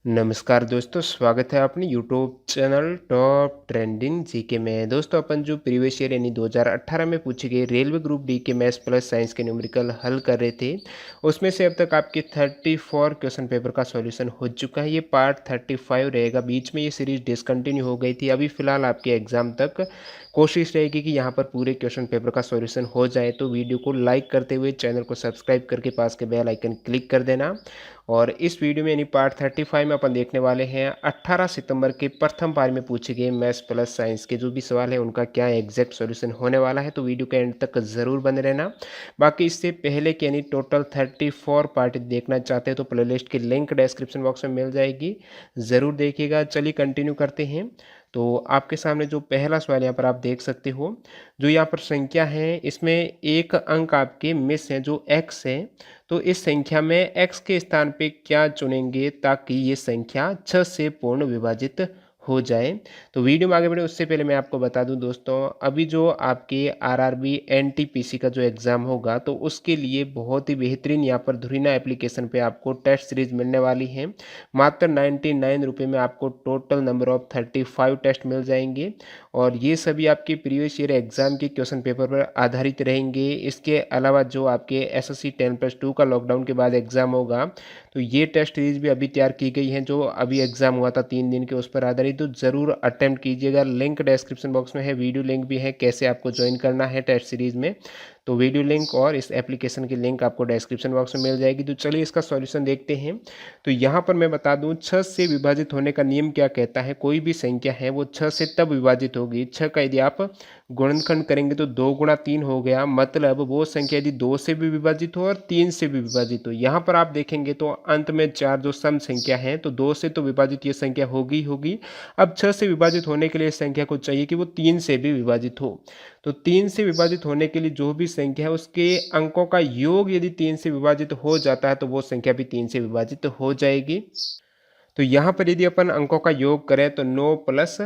नमस्कार दोस्तों, स्वागत है अपने YouTube channel top trending GK में। दोस्तों अपन जो प्रीवियस ईयर यानी 2018 में पूछे गए रेलवे ग्रुप डी के मैथ्स प्लस साइंस के न्यूमेरिकल हल कर रहे थे, उसमें से अब तक आपके 34 क्वेश्चन पेपर का सॉल्यूशन हो चुका है। ये पार्ट 35 रहेगा। बीच में ये सीरीज डिसकंटिन्यू हो गई थी। अभी फिलहाल आपके एग्जाम तक कोशिश रहेगी कि यहाँ पर पूरे क्वेश्चन पेपर का सॉल्यूशन हो जाए। तो वीडियो को लाइक करते हुए चैनल को सब्सक्राइब करके पास के बेल आइकन क्लिक कर देना। और इस वीडियो में यानी पार्ट 35 में अपन देखने वाले हैं 18 सितंबर के प्रथम पारी में पूछे गए मैथ्स प्लस साइंस के जो भी सवाल है उनका क्या एग्जैक्ट सॉल्यूशन होने वाला है। तो वीडियो के एंड तक ज़रूर बने रहना। बाकी इससे पहले कि यानी टोटल 34 पार्ट देखना चाहते हैं तो प्लेलिस्ट की लिंक डिस्क्रिप्शन बॉक्स में मिल जाएगी, ज़रूर देखिएगा। चलिए कंटिन्यू करते हैं। तो आपके सामने जो पहला सवाल यहाँ पर आप देख सकते हो, जो यहाँ पर संख्या है इसमें एक अंक आपके मिस है जो x है। तो इस संख्या में x के स्थान पे क्या चुनेंगे ताकि ये संख्या 6 से पूर्ण विभाजित हो जाए। तो वीडियो में आगे बढ़े उससे पहले मैं आपको बता दूं दोस्तों, अभी जो आपके आरआरबी एनटीपीसी का जो एग्ज़ाम होगा तो उसके लिए बहुत ही बेहतरीन यहाँ पर धुरीना एप्लीकेशन पे आपको टेस्ट सीरीज मिलने वाली है। मात्र 99 रुपये में आपको टोटल नंबर ऑफ 35 टेस्ट मिल जाएंगे और ये सभी आपके प्रीवियस ईयर एग्जाम के क्वेश्चन पेपर पर आधारित रहेंगे। इसके अलावा जो आपके एसएससी 10+2 का लॉकडाउन के बाद एग्ज़ाम होगा तो ये टेस्ट सीरीज भी अभी तैयार की गई है। जो अभी एग्ज़ाम हुआ था 3 दिन के उस पर आधारित, तो ज़रूर अटेम्प्ट कीजिएगा। लिंक डिस्क्रिप्शन बॉक्स में है, वीडियो लिंक भी है कैसे आपको ज्वाइन करना है टेस्ट सीरीज़ में। तो वीडियो लिंक और इस एप्लीकेशन की लिंक आपको डिस्क्रिप्शन बॉक्स में मिल जाएगी। तो चलिए इसका सॉल्यूशन देखते हैं। तो यहाँ पर मैं बता दूं 6 से विभाजित होने का नियम क्या कहता है। कोई भी संख्या है वो 6 से तब विभाजित होगी, 6 का यदि आप गुणनखंड करेंगे तो 2 गुणा 3 हो गया, मतलब वो संख्या यदि 2 से भी विभाजित हो और 3 से भी विभाजित हो। यहाँ पर आप देखेंगे तो अंत में 4 जो सम संख्या है तो 2 से तो विभाजित ये संख्या होगी होगी। अब 6 से विभाजित होने के लिए इस संख्या को चाहिए कि वो 3 से भी विभाजित हो। तो 3 से विभाजित होने के लिए जो भी संख्या है उसके अंकों का योग यदि 3 से विभाजित हो जाता है तो वो संख्या भी 3 से विभाजित हो जाएगी। तो यहाँ पर यदि अपन अंकों का योग करें तो 9 प्लस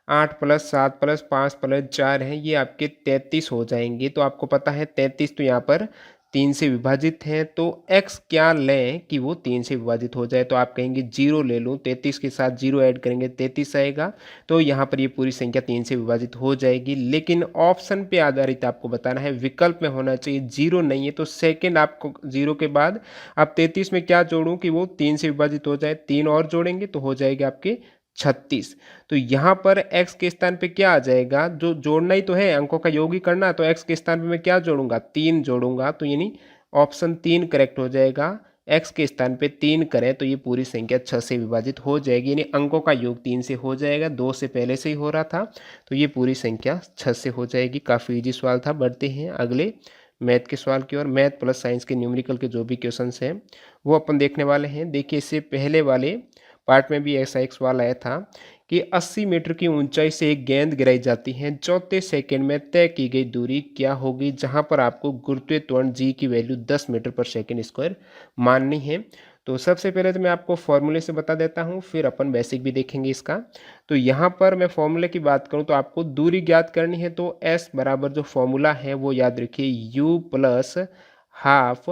8 प्लस 7 प्लस 5 प्लस 4 है, ये आपके 33 हो जाएंगे। तो आपको पता है 33 तो यहाँ पर 3 से विभाजित है, तो x क्या लें कि वो 3 से विभाजित हो जाए। तो आप कहेंगे 0 ले लूँ, 33 के साथ 0 ऐड करेंगे 33 आएगा। तो यहाँ पर ये पूरी संख्या 3 से विभाजित हो जाएगी। लेकिन ऑप्शन पे आधारित आपको बताना है, विकल्प में होना चाहिए, 0 नहीं है। तो सेकेंड आपको 0 के बाद अब 33 में क्या जोड़ूं कि वो 3 से विभाजित हो जाए, 3 और जोड़ेंगे तो हो जाएगा आपके 36। तो यहाँ पर x के स्थान पे क्या आ जाएगा, जो जोड़ना ही तो है, अंकों का योग ही करना। तो x के स्थान पे मैं क्या जोड़ूंगा, 3 जोड़ूंगा। तो यानी ऑप्शन 3 करेक्ट हो जाएगा। x के स्थान पे 3 करें तो ये पूरी संख्या 6 से विभाजित हो जाएगी, यानी अंकों का योग 3 से हो जाएगा। 2 से पहले से ही हो रहा था तो ये पूरी संख्या 6 से हो जाएगी। काफ़ी इजी सवाल था। बढ़ते हैं अगले मैथ के सवाल की ओर। मैथ प्लस साइंस के न्यूमेरिकल के जो भी क्वेश्चंस हैं वो अपन देखने वाले हैं। देखिए इससे पहले वाले पार्ट में भी ऐसा एक सवाल आया था कि 80 मीटर की ऊंचाई से एक गेंद गिराई जाती है, चौथे सेकंड में तय की गई दूरी क्या होगी, जहां पर आपको गुरुत्वीय त्वरण जी की वैल्यू 10 मीटर पर सेकंड स्क्वायर माननी है। तो सबसे पहले तो मैं आपको फॉर्मूले से बता देता हूं, फिर अपन बेसिक भी देखेंगे इसका। तो यहाँ पर मैं फॉर्मूले की बात करूँ तो आपको दूरी ज्ञात करनी है। तो s बराबर जो फॉर्मूला है वो याद रखिए, u plus half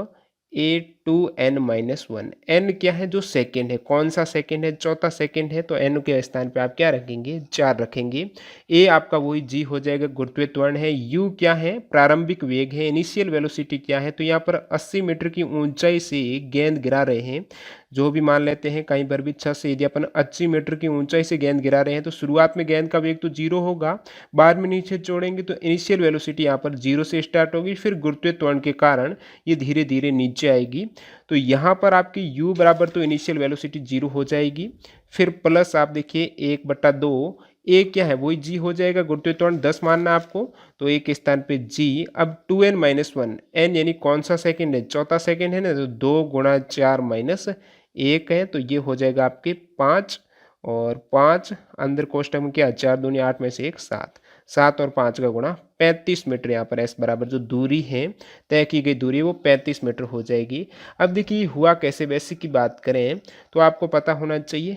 a2n-1। n क्या है, जो सेकंड है। कौन सा सेकंड है, चौथा सेकंड है। तो n के स्थान पे आप क्या रखेंगे, 4 रखेंगे। a आपका वही g हो जाएगा, गुरुत्वीय त्वरण है। u क्या है, प्रारंभिक वेग है, इनिशियल वेलोसिटी क्या है। तो यहाँ पर 80 मीटर की ऊंचाई से गेंद गिरा रहे हैं, जो भी मान लेते हैं कहीं पर भी 6 से यदि अपन 80 मीटर की ऊंचाई से गेंद गिरा रहे हैं तो शुरुआत में गेंद का वेग तो 0 होगा, बाद में नीचे छोड़ेंगे तो इनिशियल वेलोसिटी यहाँ पर 0 से स्टार्ट होगी, फिर गुरुत्वीय त्वरण के कारण ये धीरे धीरे नीचे आएगी। तो यहाँ पर आपकी u बराबर तो इनिशियल वेलोसिटी 0 हो जाएगी, फिर प्लस आप देखिए 1/2, ए क्या है वही g हो जाएगा, गुरुत्वीय त्वरण 10 मानना आपको। तो एक स्थान पे g। अब 2n-1, n यानी कौन सा सेकंड है, चौथा सेकंड है ना, तो 2 गुणा 4 माइनस 1 है, तो ये हो जाएगा आपके 5। और 5 अंदर कोष्टक में क्या, 4 दूनी 8 में से 1 7, 7 और 5 का गुणा 35 मीटर। यहाँ पर s बराबर जो दूरी है, तय की गई दूरी है, वो 35 मीटर हो जाएगी। अब देखिए हुआ कैसे, बेसिक की बात करें तो आपको पता होना चाहिए,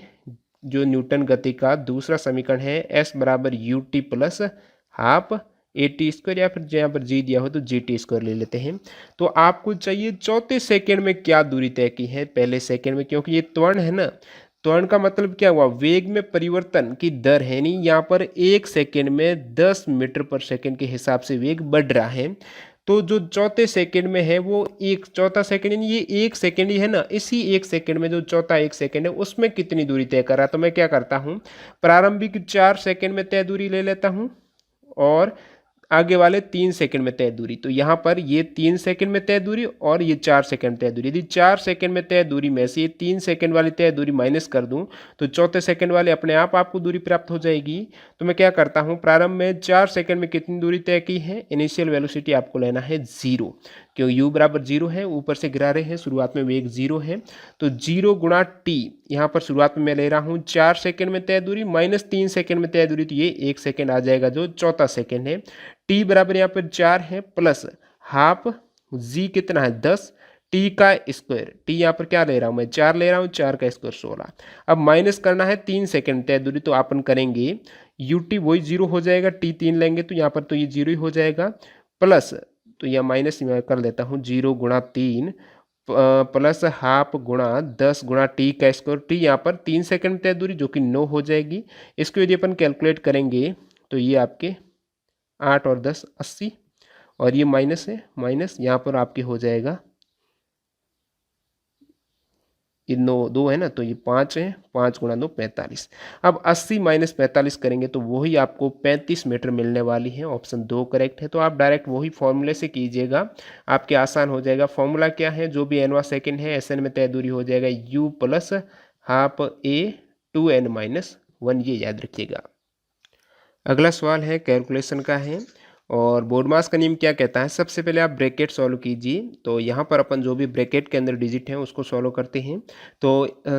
जो न्यूटन गति का दूसरा समीकरण है, s बराबर U T plus half A T square, या फिर यहाँ पर जी दिया हो तो जी टी स्क्वायर ले लेते हैं। तो आपको चाहिए चौथे सेकंड में क्या दूरी तय की है पहले सेकंड में, क्योंकि ये त्वरण है ना, त्वरण का मतलब क्या हुआ, वेग में परिवर्तन की दर है, यानी यहाँ पर 1 सेकेंड में 10 मीटर पर सेकेंड के हिसाब से वेग बढ़ रहा है। तो जो चौथे सेकेंड में है वो एक चौथा सेकेंड, यानी ये 1 सेकेंड ही है ना, इसी 1 सेकेंड में जो चौथा 1 सेकेंड है उसमें कितनी दूरी तय कर रहा है। तो मैं क्या करता हूँ, प्रारंभिक 4 सेकेंड में तय दूरी ले लेता हूँ और आगे वाले 3 सेकंड में तय दूरी। तो यहाँ पर ये 3 सेकंड में तय दूरी और ये 4 सेकंड तय दूरी। यदि 4 सेकंड में तय दूरी में से ये 3 सेकंड वाली तय दूरी माइनस कर दूं तो चौथे सेकंड वाले अपने आप आपको दूरी प्राप्त हो जाएगी। तो मैं क्या करता हूँ, प्रारंभ में 4 सेकंड में कितनी दूरी तय की है, इनिशियल वेलोसिटी आपको लेना है 0, क्यों u बराबर 0 है, ऊपर से गिरा रहे हैं, शुरुआत में वेग 0 है। तो 0 गुणा टी, यहाँ पर शुरुआत में मैं ले रहा हूँ 4 सेकंड में तय दूरी माइनस 3 सेकंड में तय दूरी, तो ये 1 सेकंड आ जाएगा जो चौथा सेकंड है। टी बराबर यहाँ पर 4 है प्लस हाफ जी कितना है 10, टी का स्क्वायर, टी यहाँ पर क्या ले रहा हूँ मैं 4 ले रहा हूँ, 4 का स्क्वायर 16। अब माइनस करना है 3 सेकंड तय दूरी, तो अपन करेंगे यू टी वही 0 हो जाएगा, टी 3 लेंगे तो यहाँ पर तो ये 0 ही हो जाएगा, प्लस तो यह माइनस मैं कर लेता हूँ 0 गुणा 3 प्लस हाफ गुणा 10 गुणा टी का स्क्वायर, टी यहाँ पर 3 सेकंड तय दूरी जो कि 9 हो जाएगी। इसको यदि अपन कैलकुलेट करेंगे तो ये आपके 8 और 10 80, और ये माइनस है, माइनस यहाँ पर आपके हो जाएगा, ये 9 2 है ना, तो ये 5 है, 5 गुणा 2 45। अब 80 माइनस 45 करेंगे तो वही आपको 35 मीटर मिलने वाली है। ऑप्शन 2 करेक्ट है। तो आप डायरेक्ट वही फॉर्मूले से कीजिएगा, आपके आसान हो जाएगा। फॉर्मूला क्या है, जो भी एनवा सेकेंड है एस एन में तय दूरी हो जाएगा u प्लस हाफ ए 2n माइनस 1, ये याद रखिएगा। अगला सवाल है कैलकुलेशन का है, और बोर्डमास का नियम क्या कहता है। सबसे पहले आप ब्रैकेट सॉल्व कीजिए। तो यहाँ पर अपन जो भी ब्रैकेट के अंदर डिजिट हैं उसको सॉल्व करते हैं। तो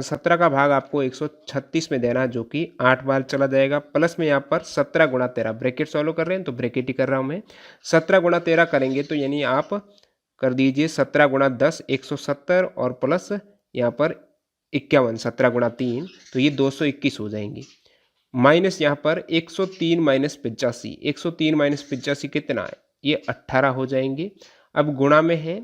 17 का भाग आपको 136 में देना है, जो कि 8 बार चला जाएगा, प्लस में यहाँ पर 17 गुणा 13, ब्रैकेट सॉल्व कर रहे हैं तो ब्रैकेट ही कर रहा हूँ मैं। 17 गुणा 13 करेंगे तो यानी आप कर दीजिए 17 गुणा 10 170, और प्लस यहाँ पर 51, 17 गुणा 3 तो ये 221 हो जाएंगे, माइनस यहाँ पर 103 माइनस 85, 103 माइनस 85 कितना है, ये 18 हो जाएंगे। अब गुणा में है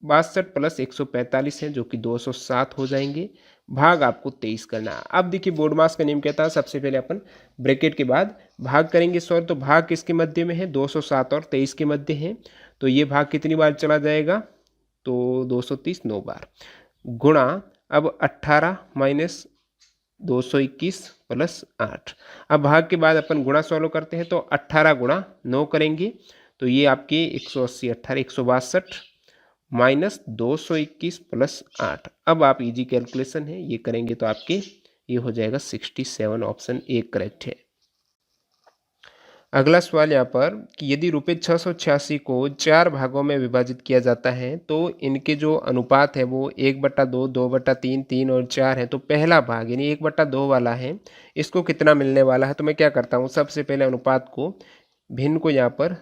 62 प्लस 145 है, जो कि 207 हो जाएंगे, भाग आपको 23 करना है। अब देखिए बोर्डमास का नियम कहता है सबसे पहले अपन ब्रैकेट के बाद भाग करेंगे 100, तो भाग किसके मध्य में है, 207 और 23 के मध्य है, तो ये भाग कितनी बार चला जाएगा, तो 230 9 बार, गुणा अब 18 माइनस 221 प्लस 8। अब भाग के बाद अपन गुणा सॉल्व करते हैं, तो 18 गुणा 9 करेंगे तो ये आपके 180 18 162 माइनस 221 प्लस 8। अब आप इजी कैलकुलेशन है ये करेंगे तो आपके ये हो जाएगा 67, ऑप्शन ए करेक्ट है। अगला सवाल यहाँ पर कि यदि रुपये 686 को 4 भागों में विभाजित किया जाता है तो इनके जो अनुपात है वो 1/2 2/3 3 और 4 है। तो पहला भाग यानी 1/2 वाला है, इसको कितना मिलने वाला है। तो मैं क्या करता हूँ, सबसे पहले अनुपात को भिन्न को यहाँ पर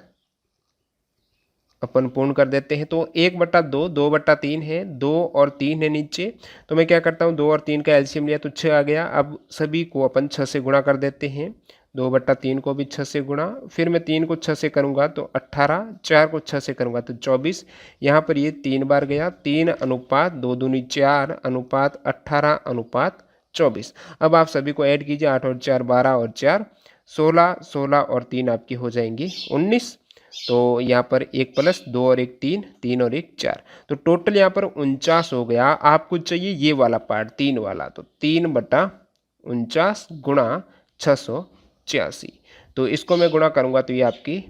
अपन पूर्ण कर देते हैं। तो 1/2 2/3 है, 2 और 3 है नीचे, तो मैं क्या करता हूँ 2 और 3 का एलसीएम लिया तो 6 आ गया। अब सभी को अपन 6 से गुणा कर देते हैं, 2/3 को भी 6 से गुणा, फिर मैं 3 को 6 से करूँगा तो 18, 4 को 6 से करूँगा तो 24, यहाँ पर ये 3 बार गया, 3 अनुपात 2 दूनी 4 अनुपात 18 अनुपात 24। अब आप सभी को ऐड कीजिए, 8 और 4 12 और 4 16, 16 और 3 आपकी हो जाएंगी 19। तो यहाँ पर 1 प्लस 2 और 1 3, 3 और 1 4, तो टोटल यहाँ पर 49 हो गया। आपको चाहिए ये वाला पार्ट 3 वाला, तो 3/49 गुणा 686, तो इसको मैं गुणा करूँगा तो ये आपकी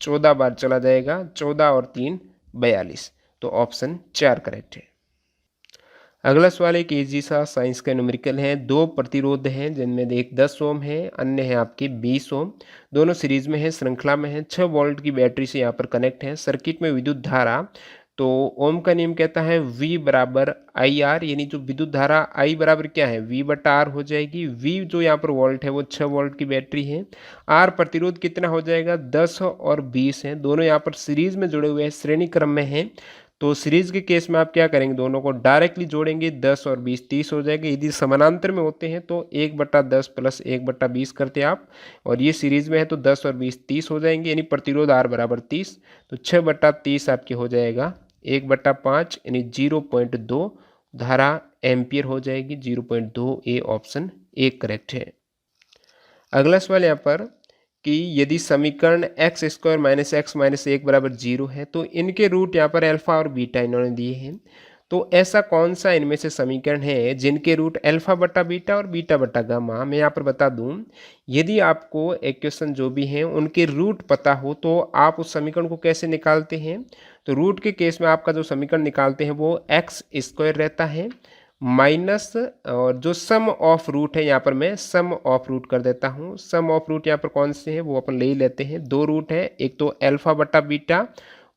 14 बार चला जाएगा, 14 और 3 42, तो ऑप्शन 4 करेक्ट है। अगला सवाल एक इजी सा साइंस का न्यूमेरिकल है। 2 प्रतिरोध हैं जिनमें एक 10 ओम है, अन्य है आपके 20 ओम, दोनों सीरीज में है, श्रृंखला में है, 6 वोल्ट की बैटरी से यहाँ पर कनेक्ट है। सर्किट में विद्युत धारा, तो ओम का नियम कहता है V बराबर आई आर, यानी जो विद्युत धारा I बराबर क्या है V/R हो जाएगी। V जो यहाँ पर वोल्ट है वो 6 वोल्ट की बैटरी है। R प्रतिरोध कितना हो जाएगा 10 और 20 है, दोनों यहाँ पर सीरीज में जुड़े हुए हैं, श्रेणी क्रम में है। तो सीरीज के केस में आप क्या करेंगे, दोनों को डायरेक्टली जोड़ेंगे, 10 और 20 30 हो जाएगा। यदि समानांतर में होते हैं तो 1/10 प्लस 1/20 करते आप, और ये सीरीज में है तो 10 और 20 30 हो जाएंगे, यानी प्रतिरोध R बराबर 30, तो 6/30 आपके हो जाएगा 1/5 यानी 0.2 धारा एम्पियर हो जाएगी। 0.2 ए ऑप्शन ए करेक्ट है। अगला सवाल यहाँ पर कि यदि समीकरण x square minus x minus एक बराबर 0 है तो इनके रूट यहाँ पर अल्फा और बीटा इन्होंने दिए हैं। तो ऐसा कौन सा इनमें से समीकरण है जिनके रूट अल्फा बटा बीटा और बीटा बटा गामा। मैं यहाँ पर बता दूं, यदि आपको इक्वेशन जो भी हैं उनके रूट पता हो तो आप उस समीकरण को कैसे निकालते हैं। तो रूट के केस में आपका जो समीकरण निकालते हैं वो एक्स स्क्वायर रहता है माइनस और जो सम ऑफ रूट है यहाँ पर मैं सम ऑफ रूट कर देता हूँ। सम ऑफ रूट यहाँ पर कौन से हैं वो अपन ले ही लेते हैं। दो रूट है, एक तो अल्फा बटा बीटा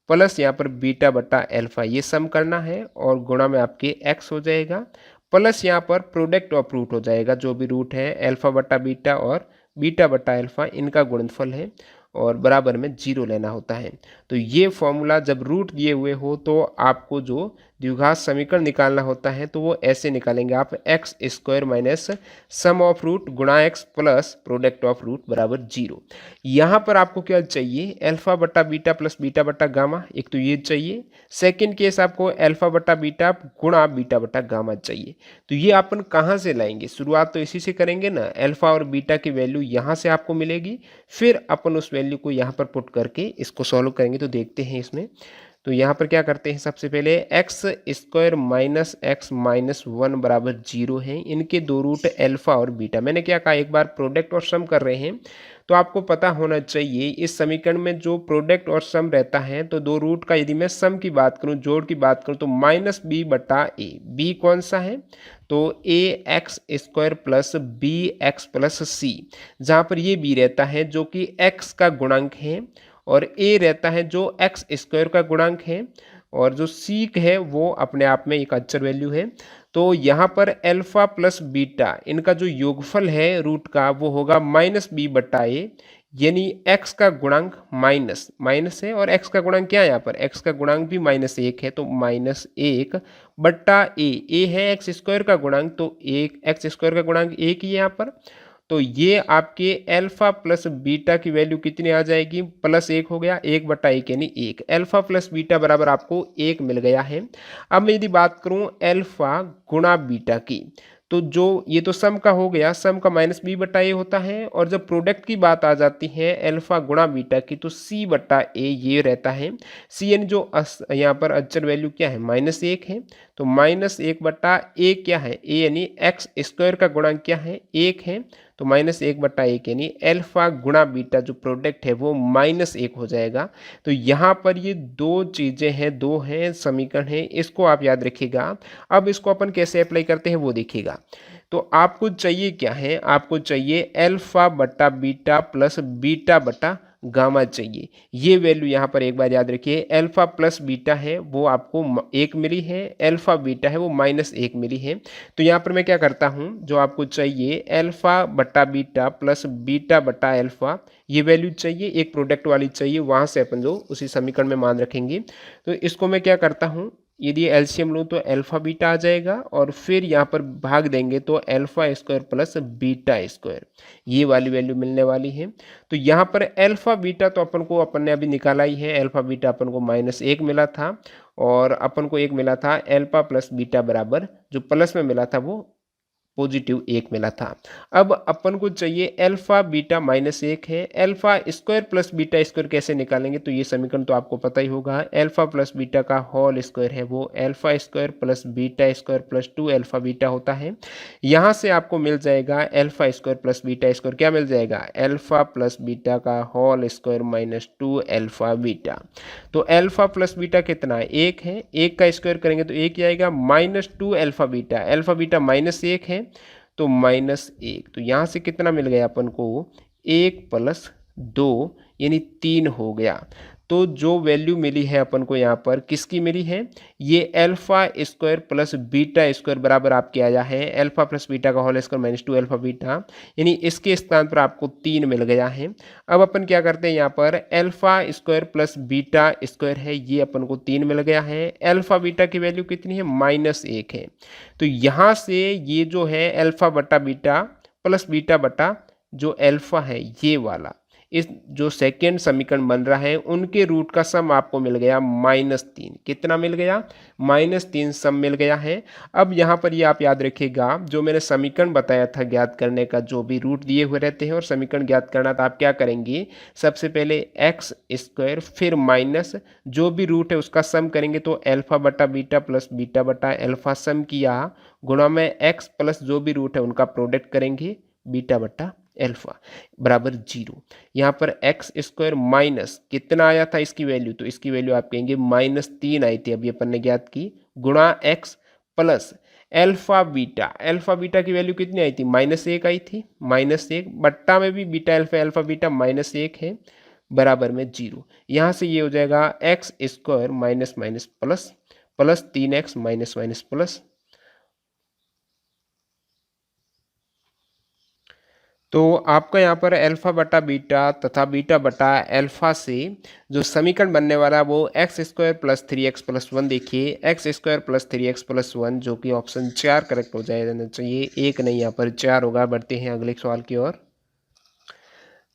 प्लस यहाँ पर बीटा बटा अल्फा, ये सम करना है और गुणा में आपके एक्स हो जाएगा प्लस यहाँ पर प्रोडक्ट ऑफ रूट हो जाएगा। जो भी रूट है अल्फा बटा बीटा और बीटा बटा अल्फा इनका गुणनफल है और बराबर में 0 लेना होता है। तो ये फॉर्मूला जब रूट दिए हुए हो तो आपको जो द्विघात समीकरण निकालना होता है तो वो ऐसे निकालेंगे आप, X square minus sum of root गुणा X plus product of root बराबर 0। यहाँ पर आपको क्या चाहिए, अल्फा बटा बीटा प्लस बीटा बटा गामा, एक तो ये चाहिए। सेकंड केस आपको अल्फा बटा बीटा गुणा बीटा बटा गामा चाहिए। तो ये अपन कहाँ से लाएंगे, शुरुआत तो इसी से करेंगे ना। अल्फा और बीटा की वैल्यू यहाँ से आपको मिलेगी, फिर अपन उस वैल्यू को यहाँ पर पुट करके इसको सॉल्व करेंगे। तो देखते हैं इसमें, तो यहाँ पर क्या करते हैं, सबसे पहले x square minus x minus 1 बराबर 0 है। इनके दो रूट अल्फा और बीटा। मैंने क्या कहा, एक बार प्रोडक्ट और सम कर रहे हैं तो आपको पता होना चाहिए इस समीकरण में जो प्रोडक्ट और सम रहता है तो दो रूट का यदि मैं सम की बात करूं, जोड़ की बात करूं तो माइनस बी बटा ए। बी कौन सा है, तो A X square plus B X plus C, जहाँ पर ये बी रहता है जो कि एक्स का गुणांक है और ए रहता है जो एक्स स्क्वायर का गुणांक है और जो सीक है वो अपने आप में एक अचर वैल्यू है। तो यहाँ पर अल्फा प्लस बीटा इनका जो योगफल है रूट का वो होगा माइनस बी बटा ए, यानी एक्स का गुणांक माइनस माइनस है और एक्स का गुणांक क्या है, यहाँ पर एक्स का गुणांक भी -1 है तो -1 बट्टा ए है एक्स स्क्वायर का गुणांक, तो एक एक्स स्क्वायर का गुणांक 1 ही है यहाँ पर। तो ये आपके अल्फा प्लस बीटा की वैल्यू कितनी आ जाएगी, +1 हो गया, 1 बटा 1 यानी 1। अल्फा प्लस बीटा बराबर आपको 1 मिल गया है। अब मैं यदि बात करूं अल्फा गुणा बीटा की, तो जो ये तो सम का हो गया, सम का माइनस बी बटा ए होता है और जब प्रोडक्ट की बात आ जाती है अल्फा गुणा बीटा की तो सी बटा ए ये रहता है। सी यानी जो यहाँ पर अचर वैल्यू क्या है, -1 है, तो -1 बटा ए क्या है, ए यानी एक्स स्क्वायर का गुणांक क्या है, 1 है, तो -1 बटा 1 यानी अल्फा गुणा बीटा जो प्रोडक्ट है वो -1 हो जाएगा। तो यहाँ पर ये दो चीज़ें हैं, दो हैं समीकरण हैं, इसको आप याद रखिएगा। अब इसको अपन कैसे अप्लाई करते हैं वो देखिएगा। तो आपको चाहिए क्या है, आपको चाहिए अल्फा बटा बीटा प्लस बीटा बटा गामा चाहिए। ये वैल्यू यहाँ पर एक बार याद रखिए, अल्फा प्लस बीटा है वो आपको 1 मिली है, अल्फा बीटा है वो -1 मिली है। तो यहाँ पर मैं क्या करता हूँ, जो आपको चाहिए अल्फा बटा बीटा प्लस बीटा बटा अल्फा ये वैल्यू चाहिए, एक प्रोडक्ट वाली चाहिए, वहाँ से अपन जो उसी समीकरण में मान रखेंगे। तो इसको मैं क्या करता हूँ, यदि एलसीएम लूँ तो अल्फा बीटा आ जाएगा और फिर यहाँ पर भाग देंगे तो alpha square plus beta square ये वाली वैल्यू मिलने वाली है। तो यहाँ पर अल्फा बीटा तो अपन ने अभी निकाला ही है, अल्फा बीटा अपन को -1 मिला था और अपन को 1 मिला था अल्फा प्लस बीटा बराबर, जो प्लस में मिला था वो +1 मिला था। अब अपन को चाहिए अल्फा बीटा -1 है, alpha square plus beta square कैसे निकालेंगे, तो ये समीकरण तो आपको पता ही होगा। अल्फा प्लस बीटा का होल स्क्वायर है वो alpha square plus beta square plus 2 alpha beta होता है। यहाँ से आपको मिल जाएगा alpha square plus beta square, क्या मिल जाएगा, अल्फा प्लस बीटा का होल स्क्वायर -2 अल्फा बीटा। तो अल्फा प्लस बीटा कितना है, 1 है, 1 का स्क्वायर करेंगे तो 1 ही आएगा, -2 अल्फा बीटा, अल्फा बीटा -1 है तो -1। तो यहाँ से कितना मिल गया अपन को, 1 + 2 यानी 3 हो गया। तो जो वैल्यू मिली है अपन को यहाँ पर किसकी मिली है, ये alpha square plus beta square बराबर आपके आया है अल्फा प्लस बीटा का होल स्क्वायर -2 अल्फा बीटा, यानी इसके स्थान पर आपको 3 मिल गया है। अब अपन क्या करते हैं, यहाँ पर alpha square plus beta square है ये अपन को 3 मिल गया है, अल्फा बीटा की वैल्यू कितनी है, -1 है। तो यहाँ से ये जो है अल्फा बटा बीटा प्लस बीटा बटा जो अल्फा है ये वाला, इस जो सेकेंड समीकरण बन रहा है उनके रूट का सम आपको मिल गया -3। कितना मिल गया? -3 सम मिल गया है। अब यहाँ पर ये आप याद रखिएगा, जो मैंने समीकरण बताया था ज्ञात करने का, जो भी रूट दिए हुए रहते हैं और समीकरण ज्ञात करना, तो आप क्या करेंगे, सबसे पहले एक्स स्क्वायर फिर माइनस जो भी रूट है उसका सम करेंगे, तो अल्फा बटा बीटा प्लस बीटा बटा अल्फा सम किया, गुणा में एक्स प्लस जो भी रूट है उनका प्रोडक्ट करेंगे, बीटा बटा अल्फा बराबर 0। यहाँ पर एक्स स्क्वायर माइनस कितना आया था इसकी वैल्यू, तो इसकी वैल्यू आप कहेंगे -3 आई थी, अभी अपन ने ज्ञात की, गुणा एक्स प्लस अल्फा बीटा की वैल्यू कितनी आई थी, -1 आई थी, -1 बट्टा में भी बीटा अल्फा बीटा -1 है, बराबर में 0। यहाँ से ये हो जाएगा x square minus minus plus plus 3x minus minus plus, तो आपका यहाँ पर अल्फा बटा बीटा तथा बीटा बटा अल्फा से जो समीकरण बनने वाला है वो x square plus 3x plus 1, देखिए x square plus 3x plus 1 जो कि ऑप्शन 4 करेक्ट हो जाना चाहिए, एक नहीं यहाँ पर 4 होगा। बढ़ते हैं अगले सवाल की ओर।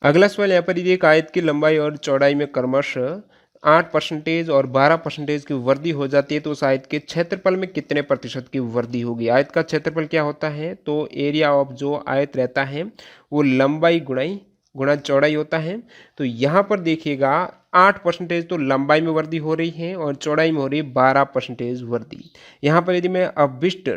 अगला सवाल यहाँ पर एक आयत की लंबाई और चौड़ाई में क्रमशः 8% और 12% की वृद्धि हो जाती है, तो उस आयत के क्षेत्रफल में कितने प्रतिशत की वृद्धि होगी। आयत का क्षेत्रफल क्या होता है, तो एरिया ऑफ जो आयत रहता है वो लंबाई गुणा चौड़ाई होता है। तो यहाँ पर देखिएगा 8% तो लंबाई में वृद्धि हो रही है और चौड़ाई में हो रही है 12% वृद्धि। यहाँ पर यदि मैं अवशिष्ट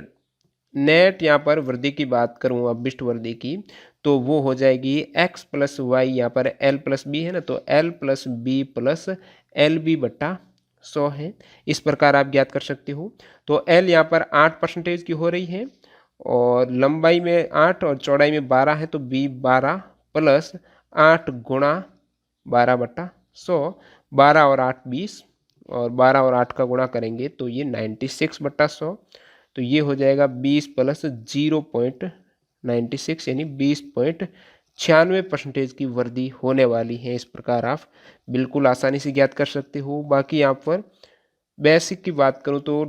नेट यहाँ पर वृद्धि की बात करूँ, अवशिष्ट वृद्धि की, तो वो हो जाएगी x प्लस वाई, यहाँ पर l प्लस बी है ना, तो l plus b plus l b बट्टा 100 है। इस प्रकार आप ज्ञात कर सकते हो। तो l यहाँ पर 8% की हो रही है और लंबाई में 8 और चौड़ाई में 12 है, तो b 12 प्लस 8 गुणा 12 बट्टा 100, 12 और 8 20 और 12 और 8 का गुणा करेंगे तो ये 96 बट्टा 100, तो ये हो जाएगा 20 प्लस 0.96 यानी 20.96% की वृद्धि होने वाली है। इस प्रकार आप बिल्कुल आसानी से ज्ञात कर सकते हो। बाकी यहाँ पर बेसिक की बात करूँ तो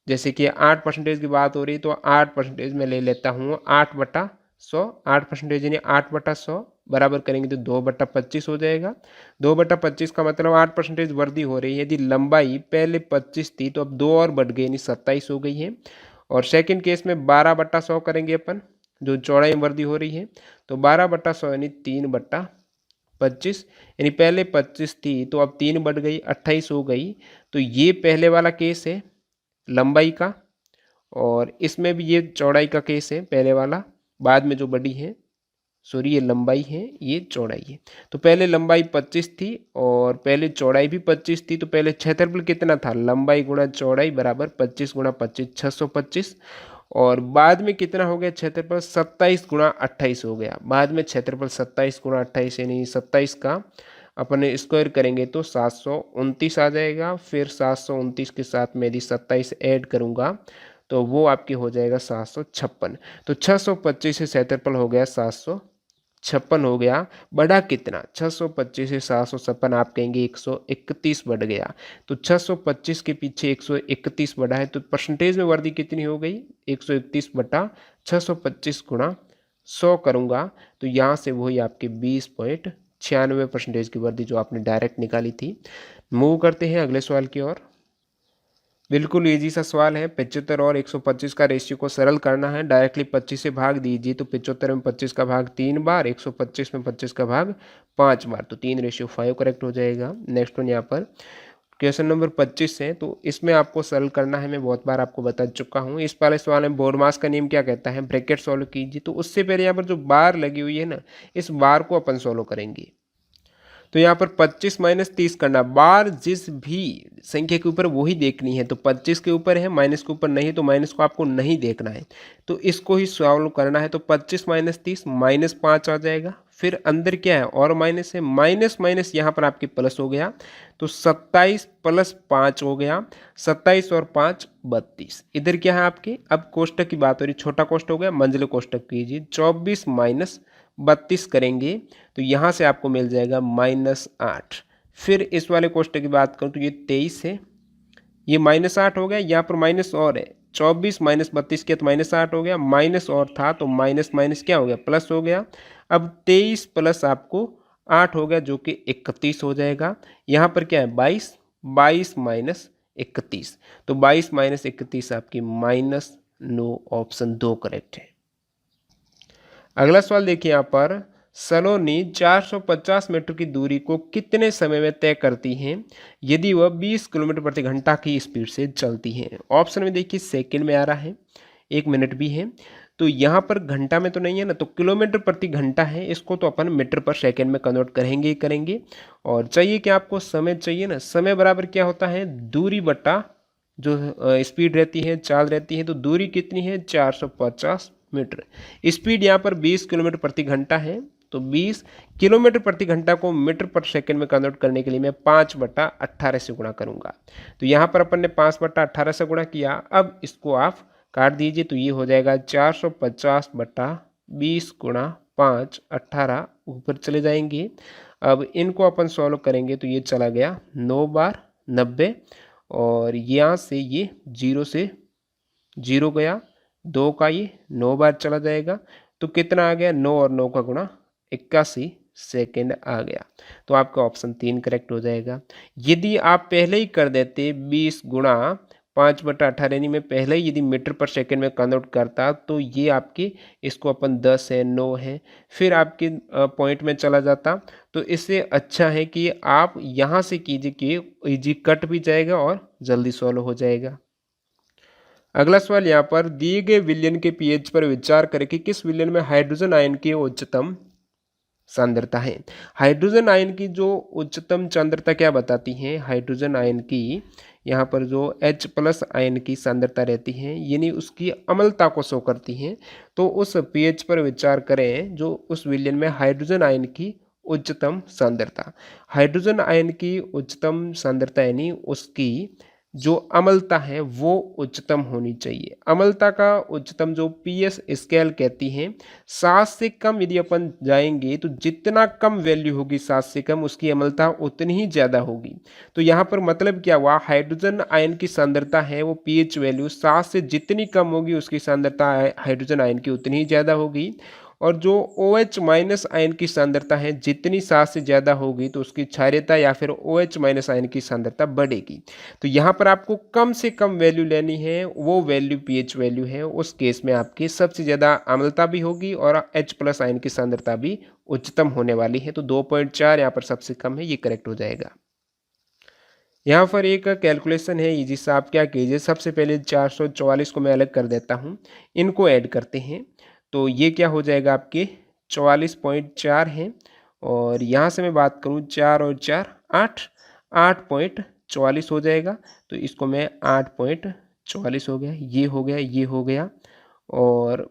जैसे कि 8% की बात हो रही है, तो 8% में ले लेता हूँ 8/100, 8% यानी 8/100 बराबर करेंगे तो 2/25 हो जाएगा। 2/25 का मतलब 8% वृद्धि हो रही है। यदि लंबाई पहले 25 थी तो अब 2 और बढ़ गई यानी 27 हो गई है। और सेकंड केस में 12/100 करेंगे अपन, जो चौड़ाई में वृद्धि हो रही है, तो 12/100 यानी 3/25, यानी पहले 25 थी तो अब 3 बढ़ गई 28 हो गई। तो ये पहले वाला केस है लंबाई का, और इसमें भी ये चौड़ाई का केस है पहले वाला, बाद में जो बढ़ी है, सॉरी ये लंबाई है ये चौड़ाई है। तो पहले लंबाई 25 थी और पहले चौड़ाई भी 25 थी, तो पहले क्षेत्रफल कितना था, लंबाई गुणा चौड़ाई बराबर 25 गुणा 25 625, और बाद में कितना हो गया क्षेत्रफल, 27 गुणा 28 हो गया। बाद में क्षेत्रफल 27 गुणा 28 यानी 27 का अपन स्क्वायर करेंगे तो 729 आ जाएगा। फिर 729 के साथ में यदि 27 ऐड करूँगा तो वो आपके हो जाएगा 756। तो 625 से क्षेत्रफल हो गया 756 हो गया। बढ़ा कितना, 625 से 756 आप कहेंगे 131 बढ़ गया। तो 625 के पीछे 131 बढ़ा है, तो परसेंटेज में वृद्धि कितनी हो गई, 131 बटा 625 गुणा 100 करूँगा तो यहाँ से वही आपके 20.96% की वृद्धि जो आपने डायरेक्ट निकाली थी। मूव करते हैं अगले सवाल की ओर। बिल्कुल इजी सा सवाल है। 75 और 125 का रेशियो को सरल करना है। डायरेक्टली 25 से भाग दीजिए, तो 75 में 25 का भाग 3 बार, 125 में 25 का भाग 5 बार, तो 3:5 करेक्ट हो जाएगा। नेक्स्ट वन यहाँ पर क्वेश्चन नंबर 25 है, तो इसमें आपको सरल करना है। मैं बहुत बार आपको बता चुका हूँ। इस वाले सवाल में बोरमास का नियम क्या कहता है, ब्रैकेट सॉल्व कीजिए। तो उससे पहले यहाँ पर जो बार लगी हुई है ना, इस बार को अपन सॉल्व करेंगे। तो यहाँ पर 25 माइनस 30 करना, बार जिस भी संख्या के ऊपर वही देखनी है। तो 25 के ऊपर है, माइनस के ऊपर नहीं है, तो माइनस को आपको नहीं देखना है, तो इसको ही सॉल्व करना है। तो 25 माइनस 30 -5 आ जाएगा। फिर अंदर क्या है, और माइनस है, माइनस माइनस यहाँ पर आपके प्लस हो गया, तो 27 प्लस 5 हो गया, 27 और 5 32। इधर क्या है आपके, अब कोष्टक की बात हो रही, छोटा कोष्टक हो गया, मंझले कोष्टक कीजिए। 24 माइनस 32 करेंगे तो यहाँ से आपको मिल जाएगा -8। फिर इस वाले कोष्टक की बात करूँ तो ये 23 है, ये -8 हो गया, यहाँ पर माइनस और है, 24 माइनस 32 किया तो -8 हो गया, माइनस और था तो माइनस माइनस क्या हो गया, प्लस हो गया। अब 23 प्लस आपको 8 हो गया जो कि 31 हो जाएगा। यहाँ पर क्या है 22, 22 माइनस 31, तो 22 माइनस 31 आपकी -9, ऑप्शन 2 करेक्ट है। अगला सवाल देखिए यहाँ पर, सलोनी 450 मीटर की दूरी को कितने समय में तय करती हैं यदि वह 20 किलोमीटर प्रति घंटा की स्पीड से चलती हैं। ऑप्शन में देखिए सेकंड में आ रहा है, 1 मिनट भी है, तो यहाँ पर घंटा में तो नहीं है ना, तो किलोमीटर प्रति घंटा है, इसको तो अपन मीटर पर सेकंड में कन्वर्ट करेंगे ही करेंगे। और चाहिए कि आपको समय चाहिए ना, समय बराबर क्या होता है दूरी बटा जो स्पीड रहती है, चाल रहती है, तो दूरी कितनी है 450 मीटर। स्पीड यहाँ पर 20 किलोमीटर प्रति घंटा है, तो 20 किलोमीटर प्रति घंटा को मीटर पर सेकंड में कन्वर्ट करने के लिए मैं 5/18 से गुणा करूंगा। तो यहाँ पर अपन ने 5/18 से गुणा किया, अब इसको आप काट दीजिए तो ये हो जाएगा 450/20 गुणा 5, 18 ऊपर चले जाएंगे। अब इनको अपन सॉल्व करेंगे तो ये चला गया 9 बार 90, और यहाँ से ये 0 से 0 गया, 2 का ये 9 बार चला जाएगा, तो कितना आ गया 9 और 9 का गुणा 81 सेकेंड आ गया। तो आपका ऑप्शन 3 करेक्ट हो जाएगा। यदि आप पहले ही कर देते 20 गुणा 5/18, यानी मैं पहले ही यदि मीटर पर सेकंड में कन्वर्ट करता तो ये आपके, इसको अपन 10 है 9 है फिर आपके पॉइंट में चला जाता। तो इससे अच्छा है कि आप यहाँ से कीजिए कि इजी कट भी जाएगा और जल्दी सॉल्व हो जाएगा। अगला सवाल यहाँ पर, दिए गए विलयन के पीएच पर विचार करें कि किस विलयन में हाइड्रोजन आयन की उच्चतम सांद्रता है। हाइड्रोजन आयन की जो उच्चतम सांद्रता क्या बताती है, हाइड्रोजन आयन की यहाँ पर जो H+ आयन की सांद्रता रहती है यानी उसकी अम्लता को शो करती है। तो उस पीएच पर विचार करें जो उस विलयन में हाइड्रोजन आयन की उच्चतम सांद्रता, हाइड्रोजन आयन की उच्चतम सांद्रता यानी उसकी जो अम्लता है वो उच्चतम होनी चाहिए। अम्लता का उच्चतम जो पीएस स्केल कहती है, 7 से कम यदि अपन जाएंगे तो जितना कम वैल्यू होगी 7 से कम, उसकी अम्लता उतनी ही ज़्यादा होगी। तो यहाँ पर मतलब क्या हुआ, हाइड्रोजन आयन की सांद्रता है वो पीएच वैल्यू 7 से जितनी कम होगी उसकी सांद्रता हाइड्रोजन आयन की उतनी ही ज़्यादा होगी। और जो OH- आयन की सांद्रता है जितनी 7 से ज़्यादा होगी तो उसकी क्षारीयता या फिर OH- आयन की सांद्रता बढ़ेगी। तो यहाँ पर आपको कम से कम वैल्यू लेनी है, वो वैल्यू पीएच वैल्यू है, उस केस में आपकी सबसे ज़्यादा अम्लता भी होगी और H+ आयन की सांद्रता भी उच्चतम होने वाली है। तो 2.4 यहाँ पर सबसे कम है, ये करेक्ट हो जाएगा। यहाँ पर एक कैलकुलेशन है, जिससे आप क्या कीजिए, सबसे पहले 444 को मैं अलग कर देता हूँ, इनको ऐड करते हैं तो ये क्या हो जाएगा आपके 44.4 है। और यहाँ से मैं बात करूँ 4 और 4 8, 8.44 हो जाएगा। तो इसको मैं 8.44 हो गया, ये हो गया, ये हो गया, और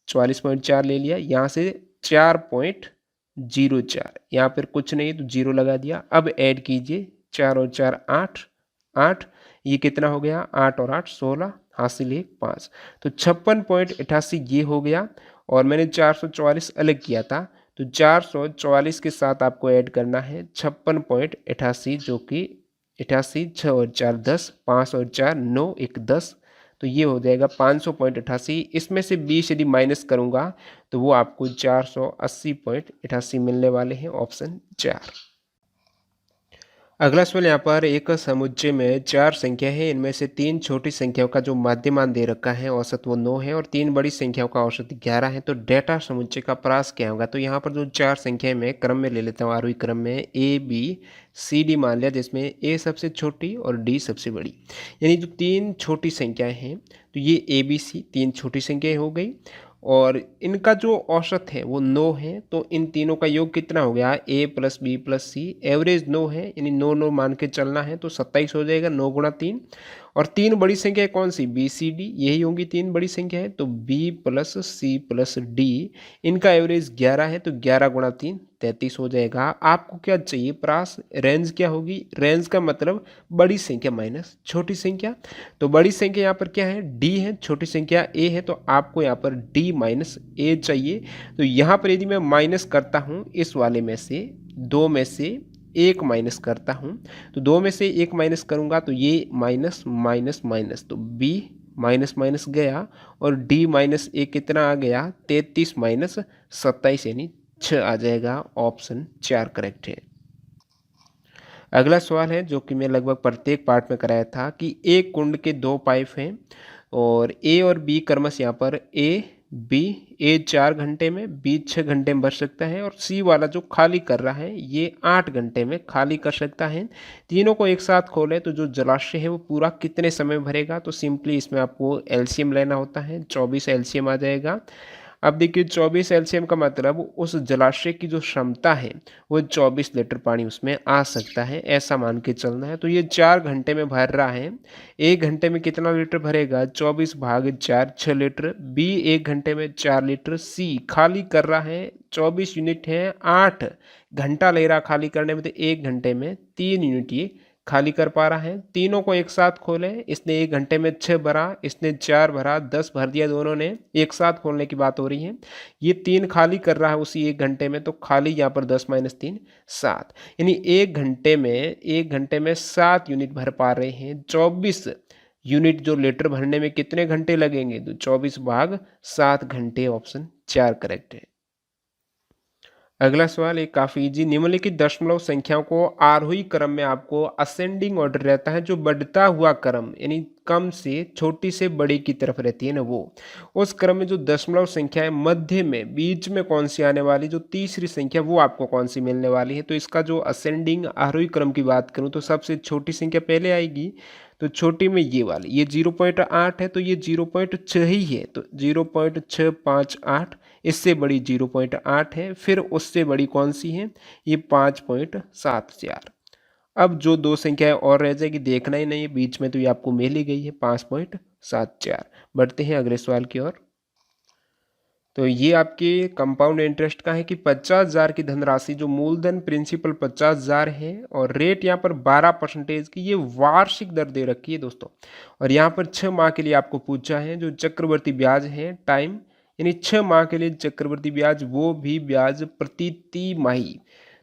44.4 ले लिया, यहाँ से 4.04, यहाँ पर कुछ नहीं तो 0 लगा दिया। अब ऐड कीजिए 4 और 4 8, 8, ये कितना हो गया 8 और 8 16, हासिल 1 5, तो 56.88 ये हो गया। और मैंने 444 अलग किया था, तो 444 के साथ आपको ऐड करना है 56.88, जो कि 88, 6 और 4 10, 5 और 4 9, 1 10, तो ये हो जाएगा 500.88। इसमें से 20 यदि माइनस करूँगा तो वो आपको 480.88 मिलने वाले हैं, ऑप्शन 4। अगला सवाल यहाँ पर, एक समुच्चय में 4 संख्या है, इनमें से 3 छोटी संख्याओं का जो माध्यमान दे रखा है औसत वो 9 है और 3 बड़ी संख्याओं का औसत 11 है, तो डेटा समुच्चय का प्रास क्या होगा। तो यहाँ पर जो 4 संख्याएं मैं क्रम में ले लेता हूँ, आरोही क्रम में ABCD मान लिया, जिसमें A सबसे छोटी और D सबसे बड़ी, यानी जो 3 छोटी संख्याएं हैं तो ये ABC 3 छोटी संख्याएं हो गई और इनका जो औसत है वो 9 है। तो इन तीनों का योग कितना हो गया, A + B + C, एवरेज 9 है यानी 9 9 मान के चलना है, तो 27 हो जाएगा 9 × 3। और 3 बड़ी संख्या कौन सी, BCD, यही होंगी 3 बड़ी संख्या है, तो B + C + D, इनका एवरेज 11 है, तो 11 × 3 33 हो जाएगा। आपको क्या चाहिए, प्रास रेंज क्या होगी, रेंज का मतलब बड़ी संख्या माइनस छोटी संख्या। तो बड़ी संख्या यहाँ पर क्या है, D है, छोटी संख्या A है, तो आपको यहाँ पर D - A चाहिए। तो यहाँ पर यदि मैं माइनस करता हूँ इस वाले में से 2 में से 1 माइनस करता हूँ, तो 2 में से 1 माइनस करूँगा तो ये माइनस माइनस माइनस, तो B माइनस माइनस गया और D - A कितना आ गया 33 - 27 यानी 6 आ जाएगा, ऑप्शन 4 करेक्ट है। अगला सवाल है जो कि मैं लगभग प्रत्येक पार्ट में कराया था कि एक कुंड के 2 पाइप हैं और ए और बी क्रमश यहाँ पर ए 4 घंटे में, बी 6 घंटे में भर सकता है और सी वाला जो खाली कर रहा है ये 8 घंटे में खाली कर सकता है। तीनों को एक साथ खोले तो जो जलाशय है वो पूरा कितने समय में भरेगा, तो सिंपली इसमें आपको एलसीएम लेना होता है, 24 एलसीएम आ जाएगा। अब देखिए 24 एलसीएम का मतलब उस जलाशय की जो क्षमता है वो 24 लीटर पानी उसमें आ सकता है, ऐसा मान के चलना है। तो ये 4 घंटे में भर रहा है, 1 घंटे में कितना लीटर भरेगा, 24 भाग 4 6 लीटर, बी 1 घंटे में 4 लीटर, सी खाली कर रहा है 24 यूनिट है, 8 घंटा ले रहा खाली करने में, तो 1 घंटे में 3 यूनिट ये खाली कर पा रहा है। तीनों को एक साथ खोले, इसने 1 घंटे में 6 भरा, इसने 4 भरा, 10 भर दिया, दोनों ने एक साथ खोलने की बात हो रही है। ये 3 खाली कर रहा है उसी 1 घंटे में, तो खाली यहाँ पर 10 माइनस 3 7, यानी 1 घंटे में 7 यूनिट भर पा रहे हैं। 24 यूनिट जो लीटर भरने में कितने घंटे लगेंगे, तो 24 भाग 7 घंटे, ऑप्शन 4 करेक्ट है। अगला सवाल एक काफ़ी इजी, निम्नलिखित दशमलव संख्याओं को आरोही क्रम में आपको असेंडिंग ऑर्डर रहता है, जो बढ़ता हुआ क्रम यानी कम से छोटी से बड़ी की तरफ रहती है ना, वो उस क्रम में जो दशमलव संख्या है मध्य में बीच में कौन सी आने वाली, जो तीसरी संख्या वो आपको कौन सी मिलने वाली है। तो इसका जो असेंडिंग आरोही क्रम की बात करूँ तो सबसे छोटी संख्या पहले आएगी, तो छोटी में ये वाली, ये 0.8 है तो ये 0.6 ही है, तो 0.658, इससे बड़ी 0.8 है, फिर उससे बड़ी कौन सी है, ये 5.74। अब जो दो संख्याएं और रह जाएगी देखना ही नहीं है, बीच में तो ये आपको मिल ही गई है 5.74। बढ़ते हैं अगले सवाल की ओर। तो ये आपके कंपाउंड इंटरेस्ट का है कि 50,000 की धनराशि, जो मूलधन प्रिंसिपल 50,000 है और रेट यहाँ पर 12% की, ये वार्षिक दर दे रखी है दोस्तों। और यहाँ पर 6 माह के लिए आपको पूछा है, जो चक्रवर्ती ब्याज है टाइम, यानी 6 माह के लिए चक्रवर्ती ब्याज, वो भी ब्याज प्रति तिमाही।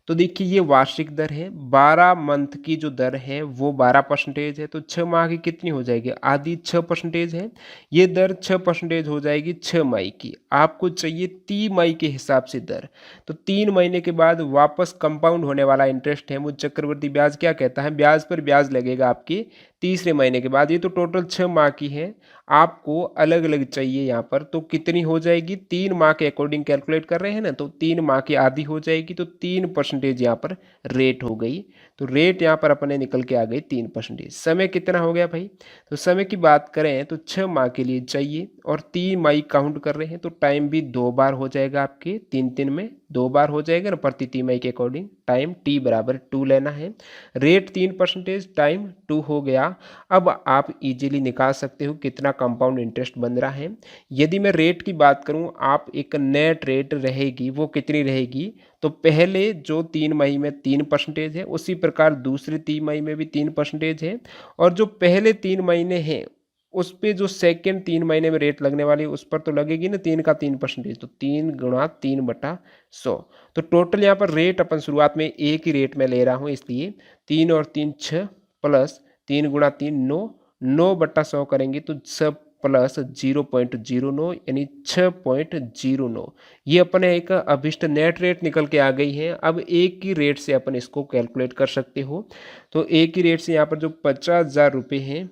तो देखिए ये वार्षिक दर है, 12 मंथ की जो दर है वो 12% है, तो 6 माह की कितनी हो जाएगी, आधी 6% है, ये दर 6% हो जाएगी 6 मई की। आपको चाहिए 3 मई के हिसाब से दर, तो 3 महीने के बाद वापस कंपाउंड होने वाला इंटरेस्ट है वो चक्रवर्ती ब्याज क्या कहता है, ब्याज पर ब्याज लगेगा आपके तीसरे महीने के बाद। ये तो टोटल 6 माह की है, आपको अलग अलग चाहिए यहाँ पर, तो कितनी हो जाएगी, 3 माह के अकॉर्डिंग कैलकुलेट कर रहे हैं ना, तो 3 माह की आधी हो जाएगी, तो 3% यहाँ पर रेट हो गई। तो रेट यहाँ पर अपने निकल के आ गई 3%। समय कितना हो गया भाई, तो समय की बात करें तो 6 माह के लिए चाहिए और 3 मई काउंट कर रहे हैं, तो टाइम भी 2 बार हो जाएगा आपके, 3 में 2 बार हो जाएगा ना प्रति 3 मई के अकॉर्डिंग। टाइम टी बराबर 2 लेना है, रेट 3%, टाइम 2 हो गया। अब आप इजीली निकाल सकते हो कितना कंपाउंड इंटरेस्ट बन रहा है। यदि मैं रेट की बात करूं, आप एक नेट रेट रहेगी, वो कितनी रहेगी, तो पहले जो 3 मई में 3% है, उसी प्रकार दूसरे 3 मई में भी 3% है, और जो पहले 3 महीने हैं उस पे जो सेकेंड 3 महीने में रेट लगने वाली है उस पर तो लगेगी ना 3 का 3%, तो 3 गुणा 3/100। तो टोटल यहाँ पर रेट अपन शुरुआत में एक ही रेट में ले रहा हूँ, इसलिए 3 और 3 6 प्लस 3 गुणा 3 9, 9/100 करेंगे तो सब प्लस 0.09 यानी 6.09। ये अपने एक अभिष्ट नेट रेट निकल के आ गई है। अब एक ही रेट से अपन इसको कैलकुलेट कर सकते हो, तो एक ही रेट से यहाँ पर जो 50,000 रुपये हैं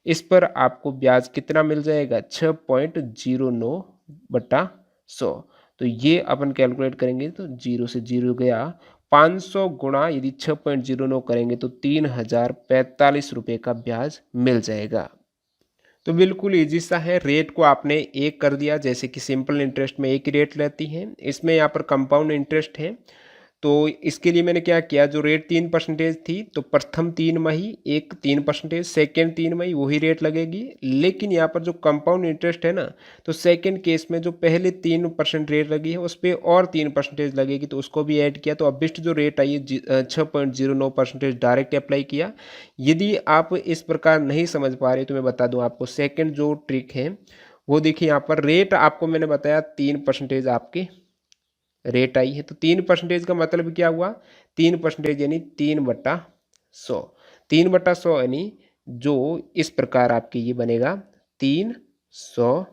इस पर आपको ब्याज कितना मिल जाएगा, 6.09/100। तो ये अपन कैलकुलेट करेंगे तो 0 से 0 गया, 500 गुणा यदि 6.09 करेंगे तो 3,045 रुपये का ब्याज मिल जाएगा। तो बिल्कुल ईजी सा है, रेट को आपने एक कर दिया, जैसे कि सिंपल इंटरेस्ट में एक ही रेट रहती है, इसमें यहाँ पर कंपाउंड इंटरेस्ट है। तो इसके लिए मैंने क्या किया, जो रेट 3% थी तो प्रथम 3 मई एक 3%, सेकेंड 3 मई वही रेट लगेगी, लेकिन यहाँ पर जो कंपाउंड इंटरेस्ट है ना, तो सेकेंड केस में जो पहले 3% रेट लगी है उस पर और 3% लगेगी, तो उसको भी ऐड किया, तो अभिष्ट जो रेट आई है 6.09% डायरेक्ट अप्लाई किया। यदि आप इस प्रकार नहीं समझ पा रहे तो मैं बता दूं आपको, सेकेंड जो ट्रिक है वो देखिए, यहाँ पर रेट आपको मैंने बताया 3% आपके रेट आई है, तो 3% का मतलब क्या हुआ, 3% यानी 3/100, 3/100 यानी जो इस प्रकार आपके ये बनेगा 300,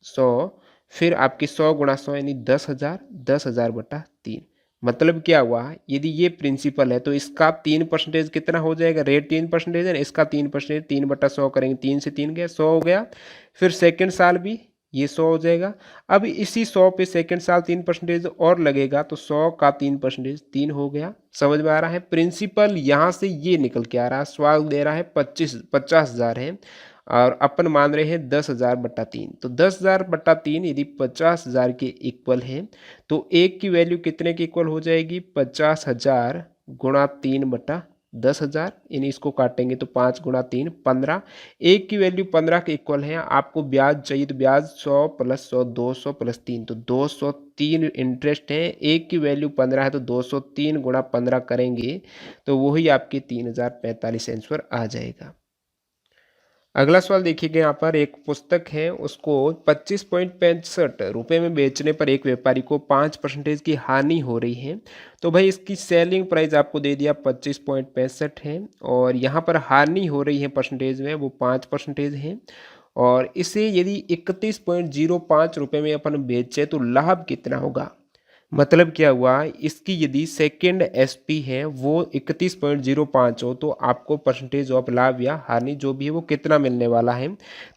100, फिर आपकी 100 गुणा 100 यानी 10,000, 10,000 बटा 3। मतलब क्या हुआ, यदि ये प्रिंसिपल है तो इसका 3% कितना हो जाएगा, रेट 3% है ना, इसका 3%, 3/100 करेंगे, 3 से 3 गया 100 हो गया। फिर सेकेंड साल भी ये 100 हो जाएगा। अब इसी 100 पे सेकेंड साल 3% और लगेगा तो 100 का 3% 3 हो गया। समझ में आ रहा है, प्रिंसिपल यहाँ से ये निकल के आ रहा है। सवाल दे रहा है 50,000 है और अपन मान रहे हैं 10,000 बटा 3, तो 10,000 बटा 3 यदि 50,000 के इक्वल है तो एक की वैल्यू कितने की इक्वल हो जाएगी, 50,000 गुणा 3/10,000, यानी इसको काटेंगे तो 5 गुणा 3 15। एक की वैल्यू 15 के इक्वल है। आपको ब्याज चाहिए तो ब्याज 100 प्लस 100 200 प्लस 3, तो 203 इंटरेस्ट है। एक की वैल्यू 15 है तो 203 गुणा 15 करेंगे तो वही आपके 3045 आंसर आ जाएगा। अगला सवाल देखिएगा, यहाँ पर एक पुस्तक है, उसको 25.65 रुपये में बेचने पर एक व्यापारी को 5% की हानि हो रही है। तो भाई इसकी सेलिंग प्राइस आपको दे दिया 25.65 है और यहाँ पर हानि हो रही है परसेंटेज में वो 5% है। और इसे यदि 31.05 रुपये में अपन बेचे तो लाभ कितना होगा। मतलब क्या हुआ, इसकी यदि सेकेंड एसपी है वो 31.05 हो तो आपको परसेंटेज ऑफ लाभ या हानि जो भी है वो कितना मिलने वाला है।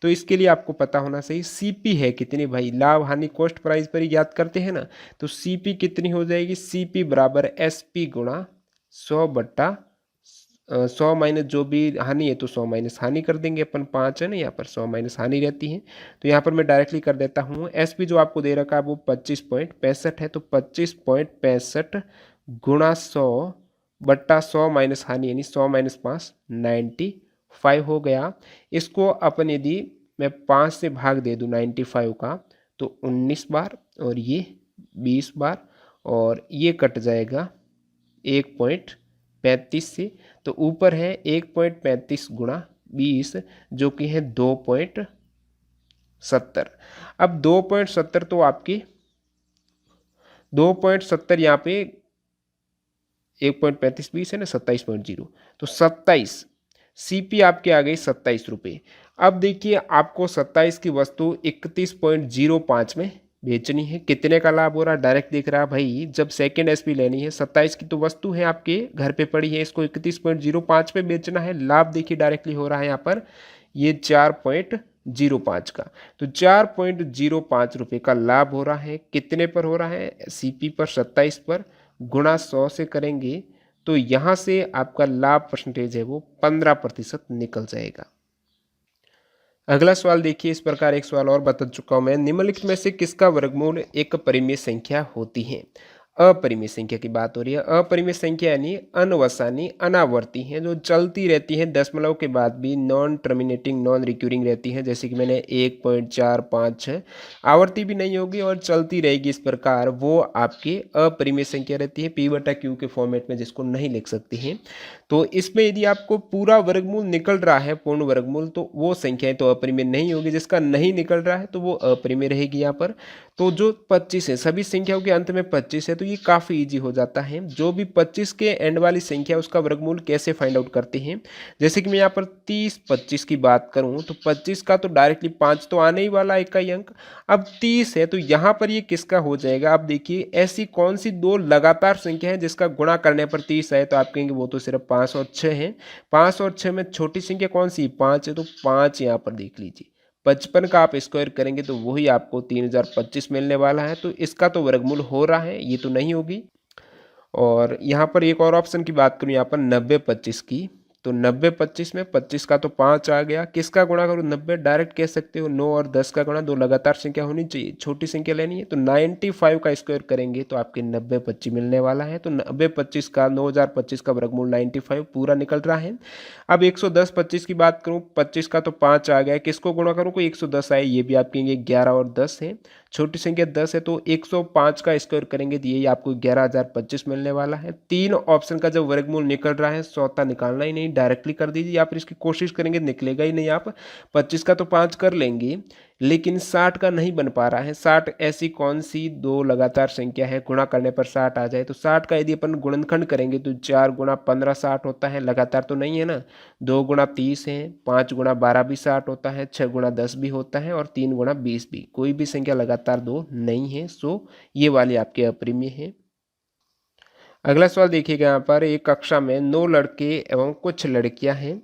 तो इसके लिए आपको पता होना चाहिए सीपी है कितनी, भाई लाभ हानि कॉस्ट प्राइस पर ही याद करते हैं ना। तो सीपी कितनी हो जाएगी, सीपी बराबर एसपी गुणा 100 बटा 100 माइनस जो भी हानि है तो 100 माइनस हानि कर देंगे अपन, 5 है ना यहाँ पर, 100 माइनस हानि रहती है। तो यहाँ पर मैं डायरेक्टली कर देता हूँ। एसपी जो आपको दे रखा है वो 25.65 है, तो 25.65 गुणा 100/100 माइनस हानि यानी 100 माइनस 5 95 हो गया। इसको अपन यदि मैं 5 से भाग दे दूँ 95 का तो 19 बार और ये 20 बार और ये कट जाएगा 1.35 से। तो ऊपर है 1.35 गुणा 20 जो कि है 2.70। अब 2.70 तो आपकी 2.70 यहाँ पे 1.35 20 है ना 27.0, तो 27 सीपी आपके आ गई 27 रुपये। अब देखिए आपको 27 की वस्तु 31.05 में बेचनी है, कितने का लाभ हो रहा है डायरेक्ट दिख रहा है भाई। जब सेकेंड एसपी लेनी है 27 की तो वस्तु है आपके घर पे पड़ी है, इसको 31.05 पे बेचना है। लाभ देखिए डायरेक्टली हो रहा है यहाँ पर ये 4.05 का, तो 4.05 रुपये का लाभ हो रहा है। कितने पर हो रहा है, सीपी पर 27 पर, गुणा 100 से करेंगे तो यहाँ से आपका लाभ परसेंटेज है वो 15% निकल जाएगा। अगला सवाल देखिए, इस प्रकार एक सवाल और बता चुका हूं मैं, निम्नलिखित में से किसका वर्गमूल एक परिमेय संख्या होती है। अपरिमेय संख्या की बात हो रही है। अपरिमेय संख्या यानी अनवसानी अनावर्ती हैं, जो चलती रहती हैं, दशमलव के बाद भी नॉन टर्मिनेटिंग नॉन रिक्यूरिंग रहती हैं। जैसे कि मैंने 1.456 आवर्ती भी नहीं होगी और चलती रहेगी, इस प्रकार वो आपकी अपरिमेय संख्या रहती है, P/Q के फॉर्मेट में जिसको नहीं लिख सकती हैं। तो इसमें यदि आपको पूरा वर्गमूल निकल रहा है, पूर्ण वर्गमूल, तो वो संख्याएं तो अपरिमेय नहीं होगी। जिसका नहीं निकल रहा है तो वो अपरिमेय रहेगी यहाँ पर। तो जो 25 है, सभी संख्याओं के अंत में 25 है, तो ये काफ़ी इजी हो जाता है। जो भी 25 के एंड वाली संख्या उसका वर्गमूल कैसे फाइंड आउट करते हैं। जैसे कि मैं यहाँ पर 30 25 की बात करूँ तो 25 का तो डायरेक्टली 5 तो आने ही वाला एक ही अंक। अब 30 है तो यहाँ पर ये किसका हो जाएगा। अब देखिए ऐसी कौन सी दो लगातार संख्या है जिसका गुणा करने पर 30 है, तो आप कहेंगे वो तो सिर्फ 5 और 6 है। 5 और 6 में छोटी संख्या कौन सी, 5 है, तो 5 यहाँ पर देख लीजिए। 55 का आप स्क्वायर करेंगे तो वही आपको 3025 मिलने वाला है। तो इसका तो वर्गमूल हो रहा है, ये तो नहीं होगी। और यहाँ पर एक और ऑप्शन की बात करूँ, यहाँ पर 90-25 की, तो 90-25 में 25 का तो 5 आ गया, किसका गुणा करूँ 90, डायरेक्ट कह सकते हो 9 और 10 का गुणा, दो लगातार संख्या होनी चाहिए, छोटी संख्या लेनी है। तो 95 का स्क्वायर करेंगे तो आपके 90-25 मिलने वाला है। तो 90-25 का 9025 का वर्गमूल 95 पूरा निकल रहा है। अब 110-25 की बात करूँ, 25 का तो 5 आ गया, किसको गुणा करूँ कोई 110 आए, ये भी आप कहेंगे 11 और 10 है, छोटी संख्या 10 है, तो 105 का स्क्वायर करेंगे तो ये आपको 11,025 मिलने वाला है। तीन ऑप्शन का जब वर्गमूल निकल रहा है, सौता निकालना ही नहीं, डायरेक्टली कर दीजिए या फिर इसकी कोशिश करेंगे निकलेगा ही नहीं। आप 25 का तो 5 कर लेंगे, लेकिन 60 का नहीं बन पा रहा है। 60 ऐसी कौन सी दो लगातार संख्या है गुणा करने पर 60 आ जाए? तो 60 का यदि अपन गुणनखंड करेंगे तो 4 गुणा 15 60 होता है, लगातार तो नहीं है ना। 2 गुणा 30 है, 5 गुणा 12 भी 60 होता है, 6 गुणा 10 भी होता है और 3 गुणा 20 भी। कोई भी संख्या लगातार दो नहीं है, सो ये वाली आपके अपरिमेय है। अगला सवाल देखिएगा, यहाँ पर एक कक्षा में 9 लड़के एवं कुछ लड़कियां हैं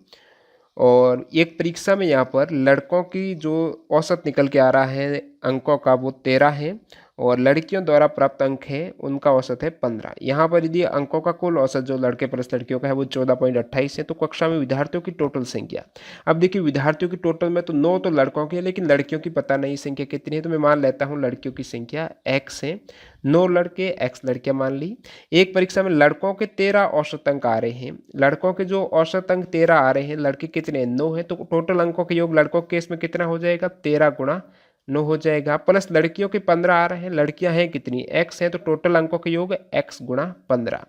और एक परीक्षा में यहाँ पर लड़कों की जो औसत निकल के आ रहा है अंकों का वो 13 है और लड़कियों द्वारा प्राप्त अंक है उनका औसत है 15। यहाँ पर यदि अंकों का कुल औसत जो लड़के प्लस लड़कियों का है वो 14.28 है, तो कक्षा में विद्यार्थियों की टोटल संख्या। अब देखिए विद्यार्थियों की टोटल में तो 9 तो लड़कों की है, लेकिन लड़कियों की पता नहीं संख्या कितनी है। तो मैं मान लेता हूँ लड़कियों की संख्या x है, 9 लड़के x लड़कियां मान ली। एक परीक्षा में लड़कों के 13 औसत अंक आ रहे हैं, लड़कों के जो औसत अंक 13 आ रहे हैं, लड़के कितने 9 है, तो टोटल अंकों का योग लड़कों के केस में कितना हो जाएगा 13 गुणा 9 हो जाएगा, प्लस लड़कियों के 15 आ रहे हैं, लड़कियां हैं कितनी x है, तो टोटल अंकों का योग x गुणा 15।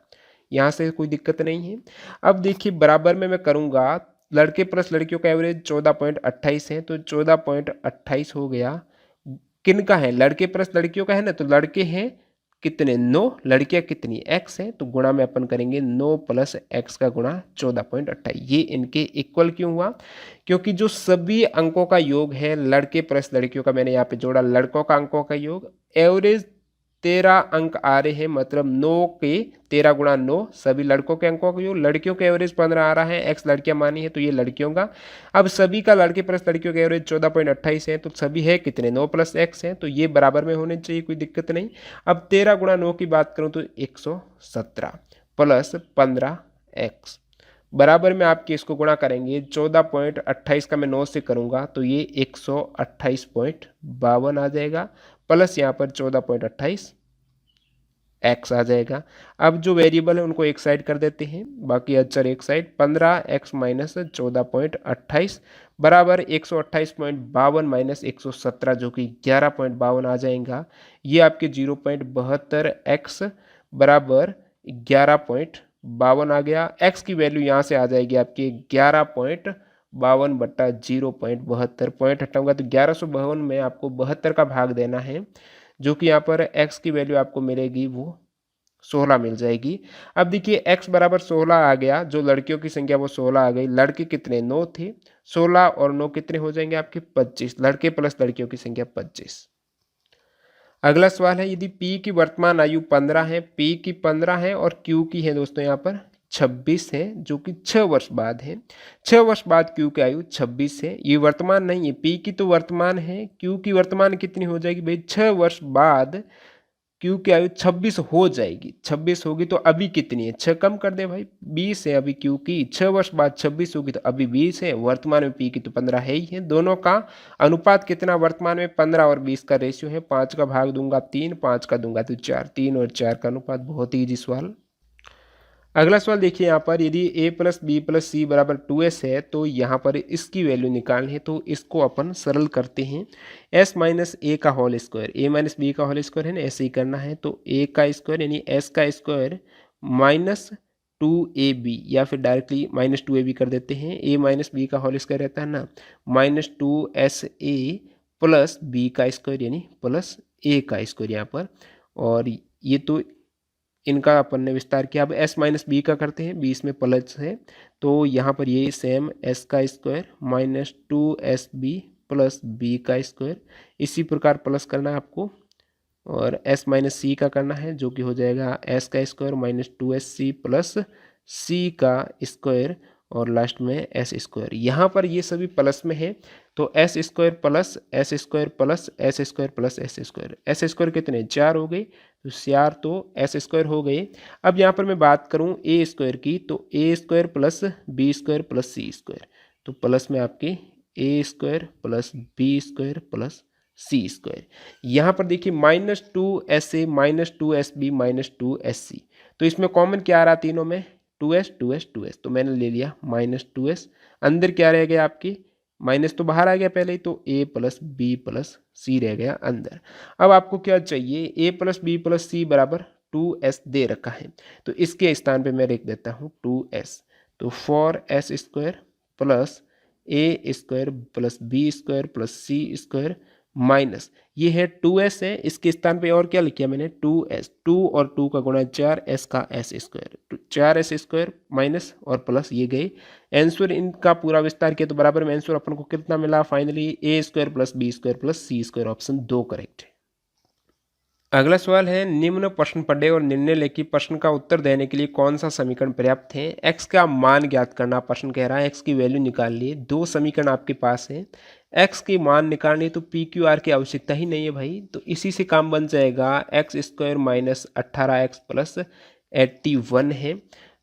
यहाँ से कोई दिक्कत नहीं है। अब देखिए बराबर में मैं करूंगा, लड़के प्लस लड़कियों का एवरेज 14.28 है, तो 14.28 हो गया। किन का है? लड़के प्लस लड़कियों का है ना, तो लड़के हैं कितने 9, लड़कियां कितनी x है, तो गुणा में अपन करेंगे 9 प्लस x का गुणा 14.28। ये इनके इक्वल क्यों हुआ? क्योंकि जो सभी अंकों का योग है लड़के प्लस लड़कियों का, मैंने यहाँ पे जोड़ा लड़कों का अंकों का योग, एवरेज 13 अंक आ रहे हैं, मतलब 9 के 13 गुणा 9 सभी लड़कों के अंकों का योग, लड़कियों के एवरेज 15 आ रहा है, x लड़कियां मानी है तो ये लड़कियों का। अब सभी का लड़के प्लस लड़कियों का एवरेज 14.28 है, तो सभी है कितने 9 प्लस x है, तो ये बराबर में होने चाहिए, कोई दिक्कत नहीं। अब 13 गुणा 9 की बात करूं तो 117 प्लस 15x बराबर में आपके इसको गुणा करेंगे 14.28 का मैं 9 से करूंगा तो ये 128.52 आ जाएगा, प्लस यहाँ पर 14.28 x आ जाएगा। अब जो वेरिएबल है उनको एक साइड कर देते हैं, बाकी अचर एक साइड। 15x माइनस 14.28 बराबर 128.52 माइनस 117 जो कि 11.52 आ जाएगा। ये आपके 0.72x बराबर 11.52 आ गया। x की वैल्यू यहाँ से आ जाएगी आपकी 11.52 बट्टा 0.72, पॉइंट हटाऊंगा तो 1152 में आपको 72 का भाग देना है, जो कि यहाँ पर x की वैल्यू आपको मिलेगी वो 16 मिल जाएगी। अब देखिए x बराबर 16 आ गया, जो लड़कियों की संख्या वो 16 आ गई, लड़के कितने 9 थे, 16 और 9 कितने हो जाएंगे आपके 25, लड़के प्लस लड़कियों की संख्या 25। अगला सवाल है, यदि P की वर्तमान आयु 15 है, P की 15 है और Q की है दोस्तों यहाँ पर 26 है, जो कि 6 वर्ष बाद है। 6 वर्ष बाद Q की आयु 26 है, ये वर्तमान नहीं है, P की तो वर्तमान है, Q की वर्तमान कितनी हो जाएगी भाई 6 वर्ष बाद Q की आयु 26 हो जाएगी। 26 होगी तो अभी कितनी है, 6 कम कर दे भाई, 20 है अभी Q की, 6 वर्ष बाद 26 होगी तो अभी 20 है, वर्तमान में P की तो 15 है ही है। दोनों का अनुपात कितना वर्तमान में 15 और 20 का रेशियो है, 5 का भाग दूंगा 3, 5 का दूंगा तो 4, 3 और 4 का अनुपात। बहुत ही ईजी सवाल। अगला सवाल देखिए यहाँ पर, यदि a प्लस बी प्लस सी बराबर 2s है तो यहाँ पर इसकी वैल्यू निकालनी है, तो इसको अपन सरल करते हैं। s माइनस ए का whole square, a minus b का होल स्क्वायर है ना, ऐसे ही करना है। तो a का स्क्वायर यानी s का स्क्वायर माइनस 2ab, या फिर डायरेक्टली माइनस 2ab कर देते हैं। a माइनस बी का होल स्क्वायर रहता है ना, माइनस 2sa प्लस बी का स्क्वायर यानी प्लस a का स्क्वायर यहाँ पर। और ये तो इनका अपन ने विस्तार किया। अब s माइनस बी का करते हैं, बीस में प्लस है तो यहाँ पर ये सेम s का square minus 2sb plus b का स्क्वायर, इसी प्रकार प्लस करना है आपको। और s माइनस सी का करना है, जो कि हो जाएगा s का square minus 2sc plus c का स्क्वायर और लास्ट में s स्क्वायर। यहाँ पर ये सभी प्लस में है तो s square plus s square plus s square plus s square. s square कितने 4 हो गए, तो 4 तो s स्क्वायर हो गए। अब यहाँ पर मैं बात करूँ a स्क्वायर की, तो a square plus B square plus C square, तो प्लस में आपके a square plus B square plus C square. यहाँ पर देखिए minus 2sa minus 2sb minus 2sc, तो इसमें कॉमन क्या आ रहा तीनों में 2s 2s 2s, तो मैंने ले लिया माइनस 2s। अंदर क्या रह गया आपके, माइनस तो बाहर आ गया पहले ही, तो a प्लस बी प्लस सी रह गया अंदर। अब आपको क्या चाहिए, a प्लस बी प्लस सी बराबर 2s दे रखा है, तो इसके स्थान पे मैं लिख देता हूँ 2s। तो 4s² plus a² plus b² plus c² minus ये है 2s है, इसके स्थान पे और क्या लिखा मैंने 2s, 2 और 2 का गुणा 4, s का s², 4s² माइनस और प्लस ये गए। आंसर इनका पूरा विस्तार किया तो बराबर में आंसर अपन को कितना मिला finally a² plus b² plus c², option 2 correct है। अगला सवाल है निम्न प्रश्न पढ़े और निर्णय लेखी प्रश्न का उत्तर देने के लिए कौन सा समीकरण पर्याप्त है। x का मान ज्ञात करना प्रश्न कह रहा है, x की वैल्यू निकाल लिए। दो समीकरण आपके पास है, x की मान निकालनी तो पी क्यू आर की आवश्यकता ही नहीं है भाई, तो इसी से काम बन जाएगा। x² माइनस 18x प्लस 81 है,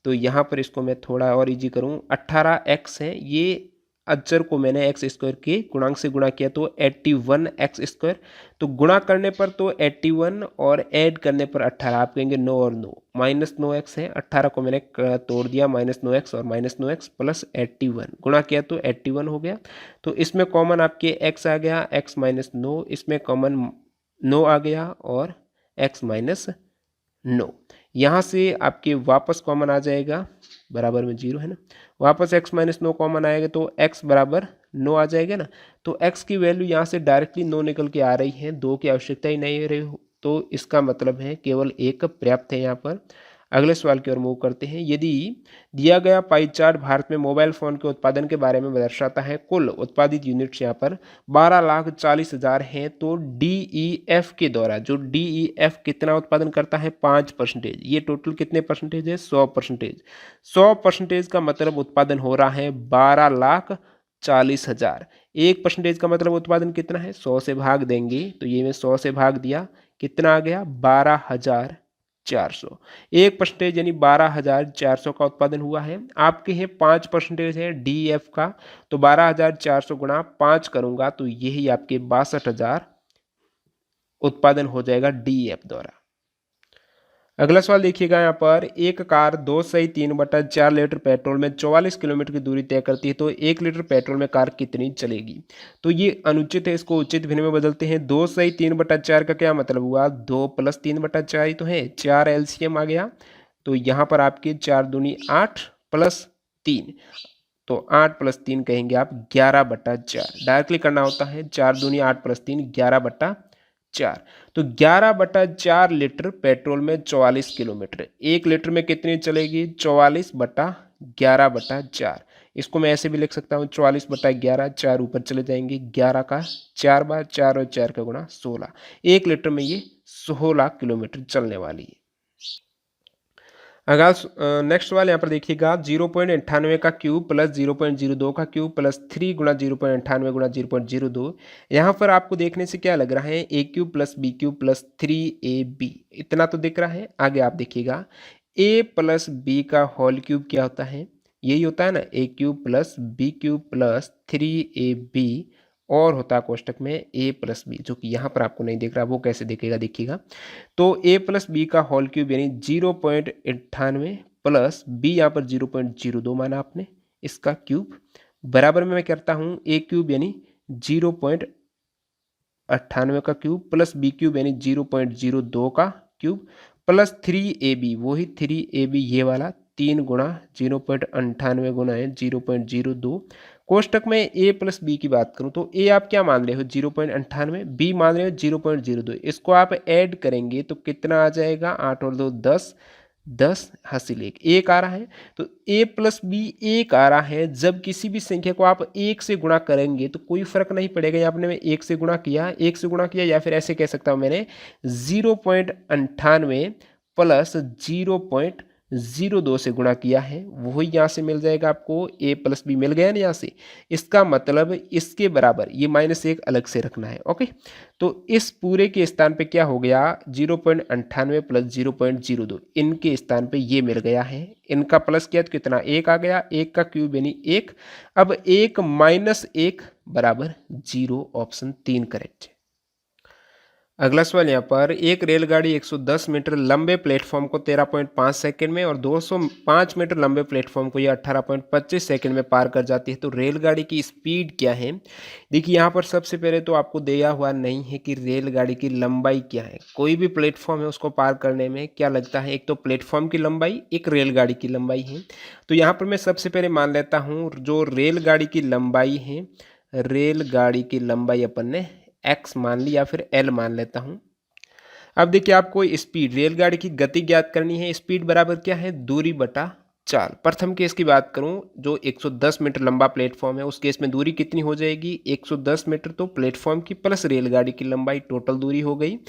तो यहाँ पर इसको मैं थोड़ा और इजी करूँ, 18x है, ये अचर को मैंने x² के गुणांक से गुणा किया तो 81x², तो गुणा करने पर तो 81 और ऐड करने पर 18, आप कहेंगे 9 और 9 माइनस 9x है, 18 को मैंने तोड़ दिया, माइनस 9x और माइनस 9x प्लस 81 गुणा किया तो 81 हो गया। तो इसमें कॉमन आपके x आ गया, x माइनस 9, इसमें कॉमन 9 आ गया और x माइनस 9, यहाँ से आपके वापस कॉमन आ जाएगा, बराबर में 0 है ना, वापस x माइनस 9 कॉमन आएगा तो x बराबर 9 आ जाएगा ना। तो x की वैल्यू यहाँ से डायरेक्टली 9 निकल के आ रही है, 2 की आवश्यकता ही नहीं रही, तो इसका मतलब है केवल 1 पर्याप्त है यहाँ पर। अगले सवाल की ओर मूव करते हैं। यदि दिया गया पाई चार्ट भारत में मोबाइल फ़ोन के उत्पादन के बारे में दर्शाता है, कुल उत्पादित यूनिट्स यहाँ पर 12,40,000 हैं, तो DEF के द्वारा जो DEF कितना उत्पादन करता है 5%, ये टोटल कितने परसेंटेज है 100%। 100% का मतलब उत्पादन हो रहा है 12,40,000। 1% का मतलब उत्पादन कितना है 100 से भाग देंगे, तो ये मैं 100 से भाग दिया, कितना आ गया 12,400। 1% यानी 12,400 का उत्पादन हुआ है। आपके हैं 5% है DEF का, तो 12,400 गुणा 5 करूंगा तो यही आपके 62,000 उत्पादन हो जाएगा DEF द्वारा। अगला सवाल देखिएगा यहाँ पर, एक कार 2/3/4 लीटर पेट्रोल में 44 किलोमीटर की दूरी तय करती है, तो 1 लीटर पेट्रोल में कार कितनी चलेगी। तो ये अनुचित है, इसको उचित भिन्न में बदलते हैं। 2/3/4 का क्या मतलब हुआ, 2 + 3/4 ही तो है, 4 LCM आ गया, तो यहाँ पर आपके 4 दूनी 8 + 3, तो 8 + 3 कहेंगे आप 11/4, डायरेक्टली करना होता है, 4 दूनी 8 + 3 11/4, तो 11/4 लीटर पेट्रोल में 44 किलोमीटर, 1 लीटर में कितनी चलेगी 44/11/4। इसको मैं ऐसे भी लिख सकता हूँ 44/11, 4 ऊपर चले जाएंगे, 11 का 4 बार, 4 और 4 का गुणा 16, 1 लीटर में ये 16 किलोमीटर चलने वाली है। अगर नेक्स्ट सवाल यहाँ पर देखिएगा, 0.98 का क्यूब प्लस 0.02 का क्यूब प्लस 3 गुणा 0.98 गुणा 0.02, यहाँ पर आपको देखने से क्या लग रहा है a³ plus b³ plus 3ab, इतना तो दिख रहा है। आगे आप देखिएगा a प्लस b का होल क्यूब क्या होता है, यही होता है ना, a³ plus b³ plus 3ab, और होता है कोष्टक में a प्लस b, जो कि यहाँ पर आपको नहीं दिख रहा, वो कैसे दिखेगा देखिएगा। तो a प्लस बी का होल क्यूब यानी 0.98 प्लस b यहाँ पर 0.02 माना आपने, इसका क्यूब बराबर में मैं करता हूँ a³ यानी 0.98 का क्यूब प्लस b³ यानी 0.02 का क्यूब प्लस 3ab, वही 3ab ये वाला, 3 गुणा 0.98 गुणा है 0.02, कोष्टक में a प्लस बी की बात करूं तो a आप क्या मान रहे हो 0.98, b मान रहे हो 0.02, इसको आप ऐड करेंगे तो कितना आ जाएगा, 8 और 2 10, 10 हासिल 1 आ रहा है, तो a प्लस बी 1 आ रहा है। जब किसी भी संख्या को आप 1 से गुणा करेंगे तो कोई फर्क नहीं पड़ेगा, यहाँ आपने 1 से गुणा किया, 1 से गुणा किया, या फिर ऐसे कह सकता हूँ मैंने 0.98 प्लस 0.02 से गुणा किया है, वही यहाँ से मिल जाएगा आपको, a प्लस बी मिल गया ना यहाँ से, इसका मतलब इसके बराबर ये -1 अलग से रखना है। ओके, तो इस पूरे के स्थान पे क्या हो गया 0.98 प्लस 0.02, इनके स्थान पे ये मिल गया है, इनका प्लस किया तो कितना 1 आ गया, 1 का क्यूब यानी 1, अब 1 - 1 बराबर 0, ऑप्शन 3 करेक्ट है। अगला सवाल यहाँ पर एक रेलगाड़ी 110 मीटर लंबे प्लेटफॉर्म को 13.5 सेकंड में और 205 मीटर लंबे प्लेटफॉर्म को यह 18.25 सेकंड में पार कर जाती है। तो रेलगाड़ी की स्पीड क्या है? देखिए यहाँ पर सबसे पहले तो आपको दिया हुआ नहीं है कि रेलगाड़ी की लंबाई क्या है। कोई भी प्लेटफॉर्म है उसको पार करने में क्या लगता है, एक तो प्लेटफॉर्म की लंबाई, एक रेलगाड़ी की लंबाई है। तो यहाँ पर मैं सबसे पहले मान लेता हूँ जो रेलगाड़ी की लंबाई है, रेलगाड़ी की लंबाई अपन ने एक्स मान ली या फिर एल मान लेता हूं। अब देखिए आपको स्पीड, रेलगाड़ी की गति ज्ञात करनी है। स्पीड बराबर क्या है, दूरी बटा चाल। प्रथम केस की बात करूं, जो 110 मीटर लंबा प्लेटफॉर्म है उस केस में दूरी कितनी हो जाएगी, 110 मीटर तो प्लेटफॉर्म की प्लस रेलगाड़ी की लंबाई, टोटल दूरी हो गई,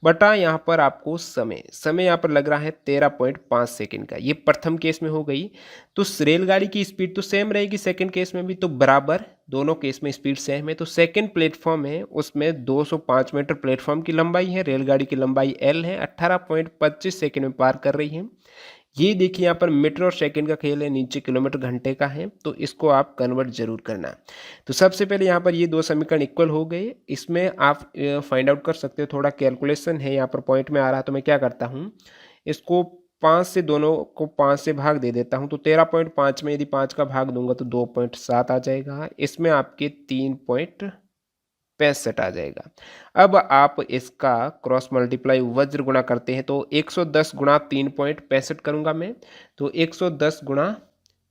बटा यहां पर आपको समय, समय यहां पर लग रहा है 13.5 सेकंड का, ये प्रथम केस में हो गई। तो रेलगाड़ी की स्पीड तो सेम रहेगी सेकंड केस में भी, तो बराबर दोनों केस में स्पीड सेम है। तो सेकंड प्लेटफॉर्म है उसमें 205 मीटर प्लेटफॉर्म की लंबाई है, रेलगाड़ी की लंबाई एल है, 18.25 सेकंड में पार कर रही है। ये देखिए यहाँ पर मीटर और सेकंड का खेल है, नीचे किलोमीटर घंटे का है, तो इसको आप कन्वर्ट जरूर करना। तो सबसे पहले यहाँ पर ये दो समीकरण इक्वल हो गए, इसमें आप फाइंड आउट कर सकते हो, थोड़ा कैलकुलेशन है यहाँ पर पॉइंट में आ रहा है। तो मैं क्या करता हूँ, इसको 5 से, दोनों को 5 से भाग दे देता हूँ। तो 13.5 में यदि 5 का भाग दूंगा तो 2.7 आ जाएगा, इसमें आपके 3.65 आ जाएगा। अब आप इसका क्रॉस मल्टीप्लाई वज्र गुणा करते हैं, तो 110 गुणा 3.65 करूंगा मैं। तो 110 गुणा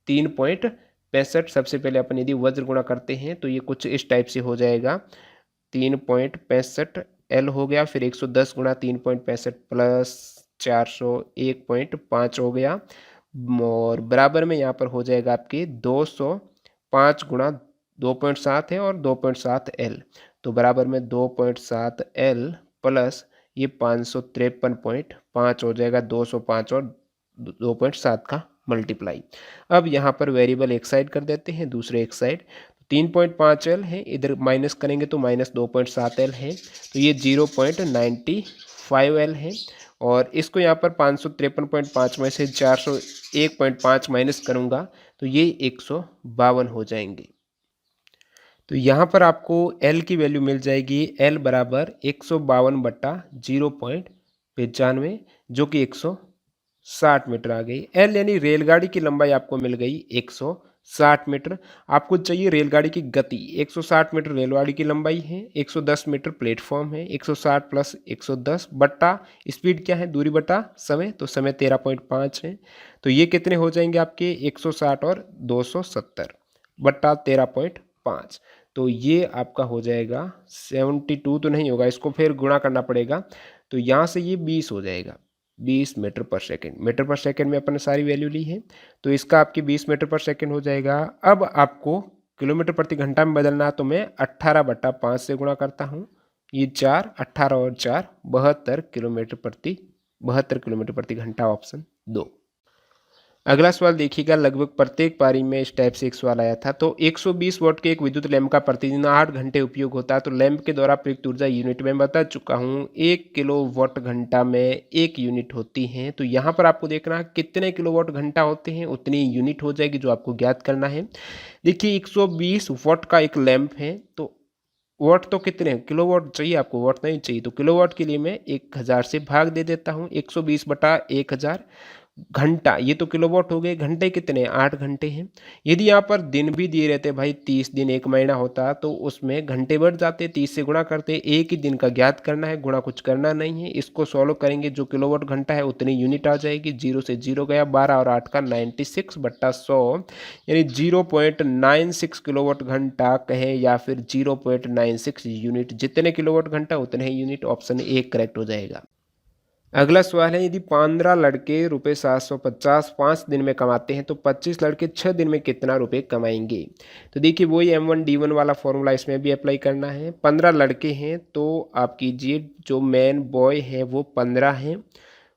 3.65, सबसे पहले अपन यदि वज्र गुणा करते हैं तो ये कुछ इस टाइप से हो जाएगा, 3.65 एल हो गया, फिर 110 गुणा 3.65 प्लस 400 1.5 हो गया, और बराबर में यहाँ पर हो जाएगा आपके 205 गुणा 2.7 है और 2.7 एल, तो बराबर में 2.7 एल प्लस ये 553.5 हो जाएगा, 205 और 2.7 का मल्टीप्लाई। अब यहाँ पर वेरिएबल एक साइड कर देते हैं, दूसरे एक साइड 3.5 एल है, इधर माइनस करेंगे तो माइनस 2.7 एल है, तो ये 0.95 एल है। और इसको यहाँ पर 553.5 में से 401.5 माइनस करूँगा तो ये 152 हो जाएंगे। तो यहाँ पर आपको L की वैल्यू मिल जाएगी, L बराबर 152 बट्टा 0.95, जो कि 160 मीटर आ गई। L यानी रेलगाड़ी की लंबाई आपको मिल गई 160 मीटर। आपको चाहिए रेलगाड़ी की गति, 160 मीटर रेलगाड़ी की लंबाई है, 110 मीटर प्लेटफॉर्म है, 160 प्लस 110 बट्टा स्पीड क्या है, दूरी बटा समय, तो समय 13.5 है। तो ये कितने हो जाएंगे आपके, 160 और 270 बट्टा 13.5, तो ये आपका हो जाएगा 72, तो नहीं होगा, इसको फिर गुणा करना पड़ेगा, तो यहाँ से ये 20 हो जाएगा, 20 मीटर पर सेकेंड। मीटर पर सेकेंड में अपन ने सारी वैल्यू ली है, तो इसका आपकी 20 मीटर पर सेकेंड हो जाएगा। अब आपको किलोमीटर प्रति घंटा में बदलना है, तो मैं 18 बट्टा 5 से गुणा करता हूँ, ये 4, 18 और 4 72 किलोमीटर प्रति घंटा, ऑप्शन 2। अगला सवाल देखिएगा, लगभग प्रत्येक पारी में इस टाइप से एक सवाल आया था। तो 120 वॉट के एक विद्युत लैंप का प्रतिदिन 8 घंटे उपयोग होता है, तो लैंप के द्वारा प्रयुक्त ऊर्जा यूनिट में बता चुका हूँ, 1 किलोवाट घंटा में 1 यूनिट होती है। तो यहाँ पर आपको देखना है कितने किलोवाट घंटा होते हैं, उतनी यूनिट हो जाएगी जो आपको ज्ञात करना है। देखिए 120 वॉट का एक लैंप है, तो वॉट तो कितने, किलोवाट चाहिए आपको, वॉट नहीं चाहिए, तो किलोवाट के लिए मैं 1000 से भाग दे देता हूँ, 120 बटा 1000 घंटा, ये तो किलोवाट हो गए, घंटे कितने, 8 घंटे हैं। यदि यहाँ पर दिन भी दिए रहते भाई, 30 दिन एक महीना होता तो उसमें घंटे बढ़ जाते, 30 से गुणा करते, एक ही दिन का ज्ञात करना है, गुणा कुछ करना नहीं है। इसको सॉल्व करेंगे, जो किलोवाट घंटा है उतनी यूनिट आ जाएगी, 0 से 0 गया, 12 और 8 का 96 बट्टा 100, यानी 0.96 किलोवाट घंटा कहें या फिर 0.96 यूनिट, जितने किलोवाट घंटा उतने ही यूनिट, ऑप्शन ए करेक्ट हो जाएगा। अगला सवाल है, यदि 15 लड़के रुपये 750 5 दिन में कमाते हैं तो 25 लड़के 6 दिन में कितना रुपए कमाएंगे। तो देखिए वही M1D1 वाला फॉर्मूला इसमें भी अप्लाई करना है। 15 लड़के हैं तो आप कीजिए, जो मेन बॉय है वो 15 हैं,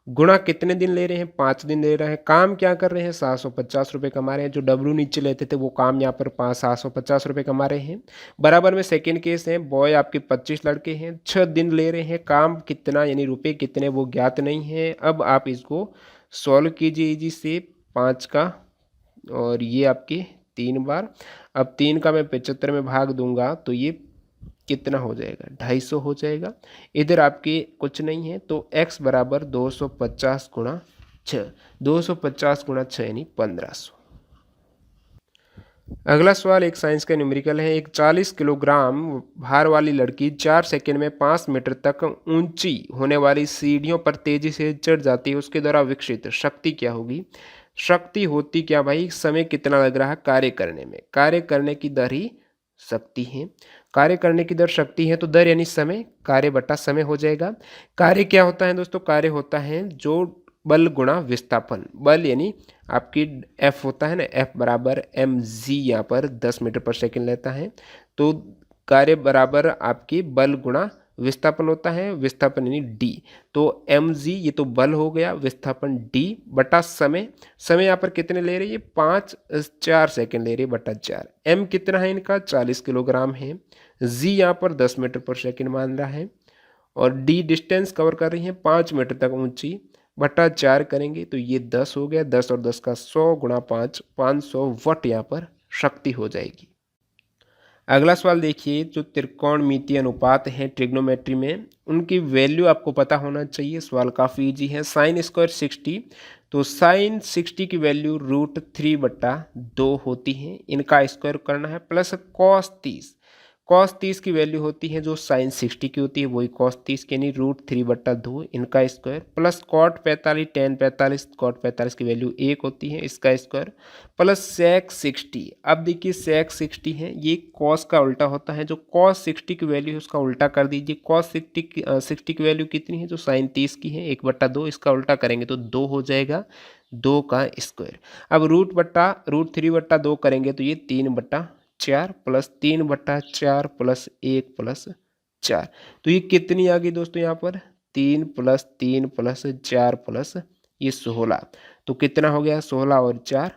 गुणा कितने दिन ले रहे हैं, 5 दिन ले रहे हैं, काम क्या कर रहे हैं, 750 रुपये कमा रहे हैं, जो डब्लू नीचे लेते थे वो काम यहाँ पर 750 रुपये कमा रहे हैं। बराबर में सेकेंड केस है, बॉय आपके 25 लड़के हैं, 6 दिन ले रहे हैं, काम कितना यानी रुपए कितने वो ज्ञात नहीं है। अब आप इसको सॉल्व कीजिए इजी से, 5 का और ये आपके 3 बार, अब 3 का मैं 75 में भाग दूंगा तो ये कितना हो जाएगा, 250 हो जाएगा। इधर आपके कुछ नहीं है तो x बराबर 250 गुणा 6, 250 गुणा 6 यानी 1500। अगला सवाल एक साइंस का न्यूमेरिकल है। एक 40 किलोग्राम भार वाली लड़की 4 सेकंड में 5 मीटर तक ऊंची होने वाली सीढ़ियों पर तेजी से चढ़ जाती है, उसके द्वारा विकसित शक्ति क्या होगी। शक्ति होती क्या भाई, समय कितना लग रहा है कार्य करने में, कार्य करने की दर ही शक्ति है। कार्य करने की दर शक्ति है तो दर यानी समय, कार्य बटा समय हो जाएगा। कार्य क्या होता है दोस्तों, कार्य होता है जो बल गुणा विस्थापन, बल यानी आपकी F होता है ना, F बराबर mg, यहाँ पर 10 मीटर पर सेकंड लेता है, तो कार्य बराबर आपकी बल गुणा विस्थापन होता है, विस्थापन यानी d, तो mg ये तो बल हो गया, विस्थापन d बटा समय, समय यहाँ पर कितने ले रही है 4 सेकंड ले रही है बटा 4, m कितना है इनका 40 किलोग्राम है, g यहाँ पर 10 मीटर पर सेकंड मान रहा है, और d डिस्टेंस कवर कर रही है 5 मीटर तक ऊंची, बटा 4 करेंगे तो ये 10 हो गया, 10 और 10 का 100 गुणा 5, 500 वाट यहाँ पर शक्ति हो जाएगी। अगला सवाल देखिए, जो त्रिकोणमितीय अनुपात हैं ट्रिग्नोमेट्री में, उनकी वैल्यू आपको पता होना चाहिए। सवाल काफ़ी इजी है। साइन स्क्वायर 60, तो साइन 60 की वैल्यू √3/2 होती है, इनका स्क्वायर करना है, प्लस कॉस 30, कॉस 30 की वैल्यू होती है जो साइन 60 की होती है वही कॉस 30 की, यानी √3/2 इनका square, plus cot 45 tan 45, cot 45 की वैल्यू 1 होती है इसका स्क्वायर, प्लस सेक 60। अब देखिए सेक 60 है, ये कॉस का उल्टा होता है, जो कॉस 60 की वैल्यू है उसका उल्टा कर दीजिए। कॉस 60 की वैल्यू कितनी है, जो साइन 30 की है 1/2, इसका उल्टा करेंगे तो 2 हो जाएगा, 2 का स्क्वायर। अब √3/2 करेंगे तो ये 3/4 प्लस 3/4 प्लस 1 प्लस 4, तो ये कितनी आ गई दोस्तों यहाँ पर 3 प्लस 3 प्लस 4 प्लस ये 16, तो कितना हो गया 16 और 4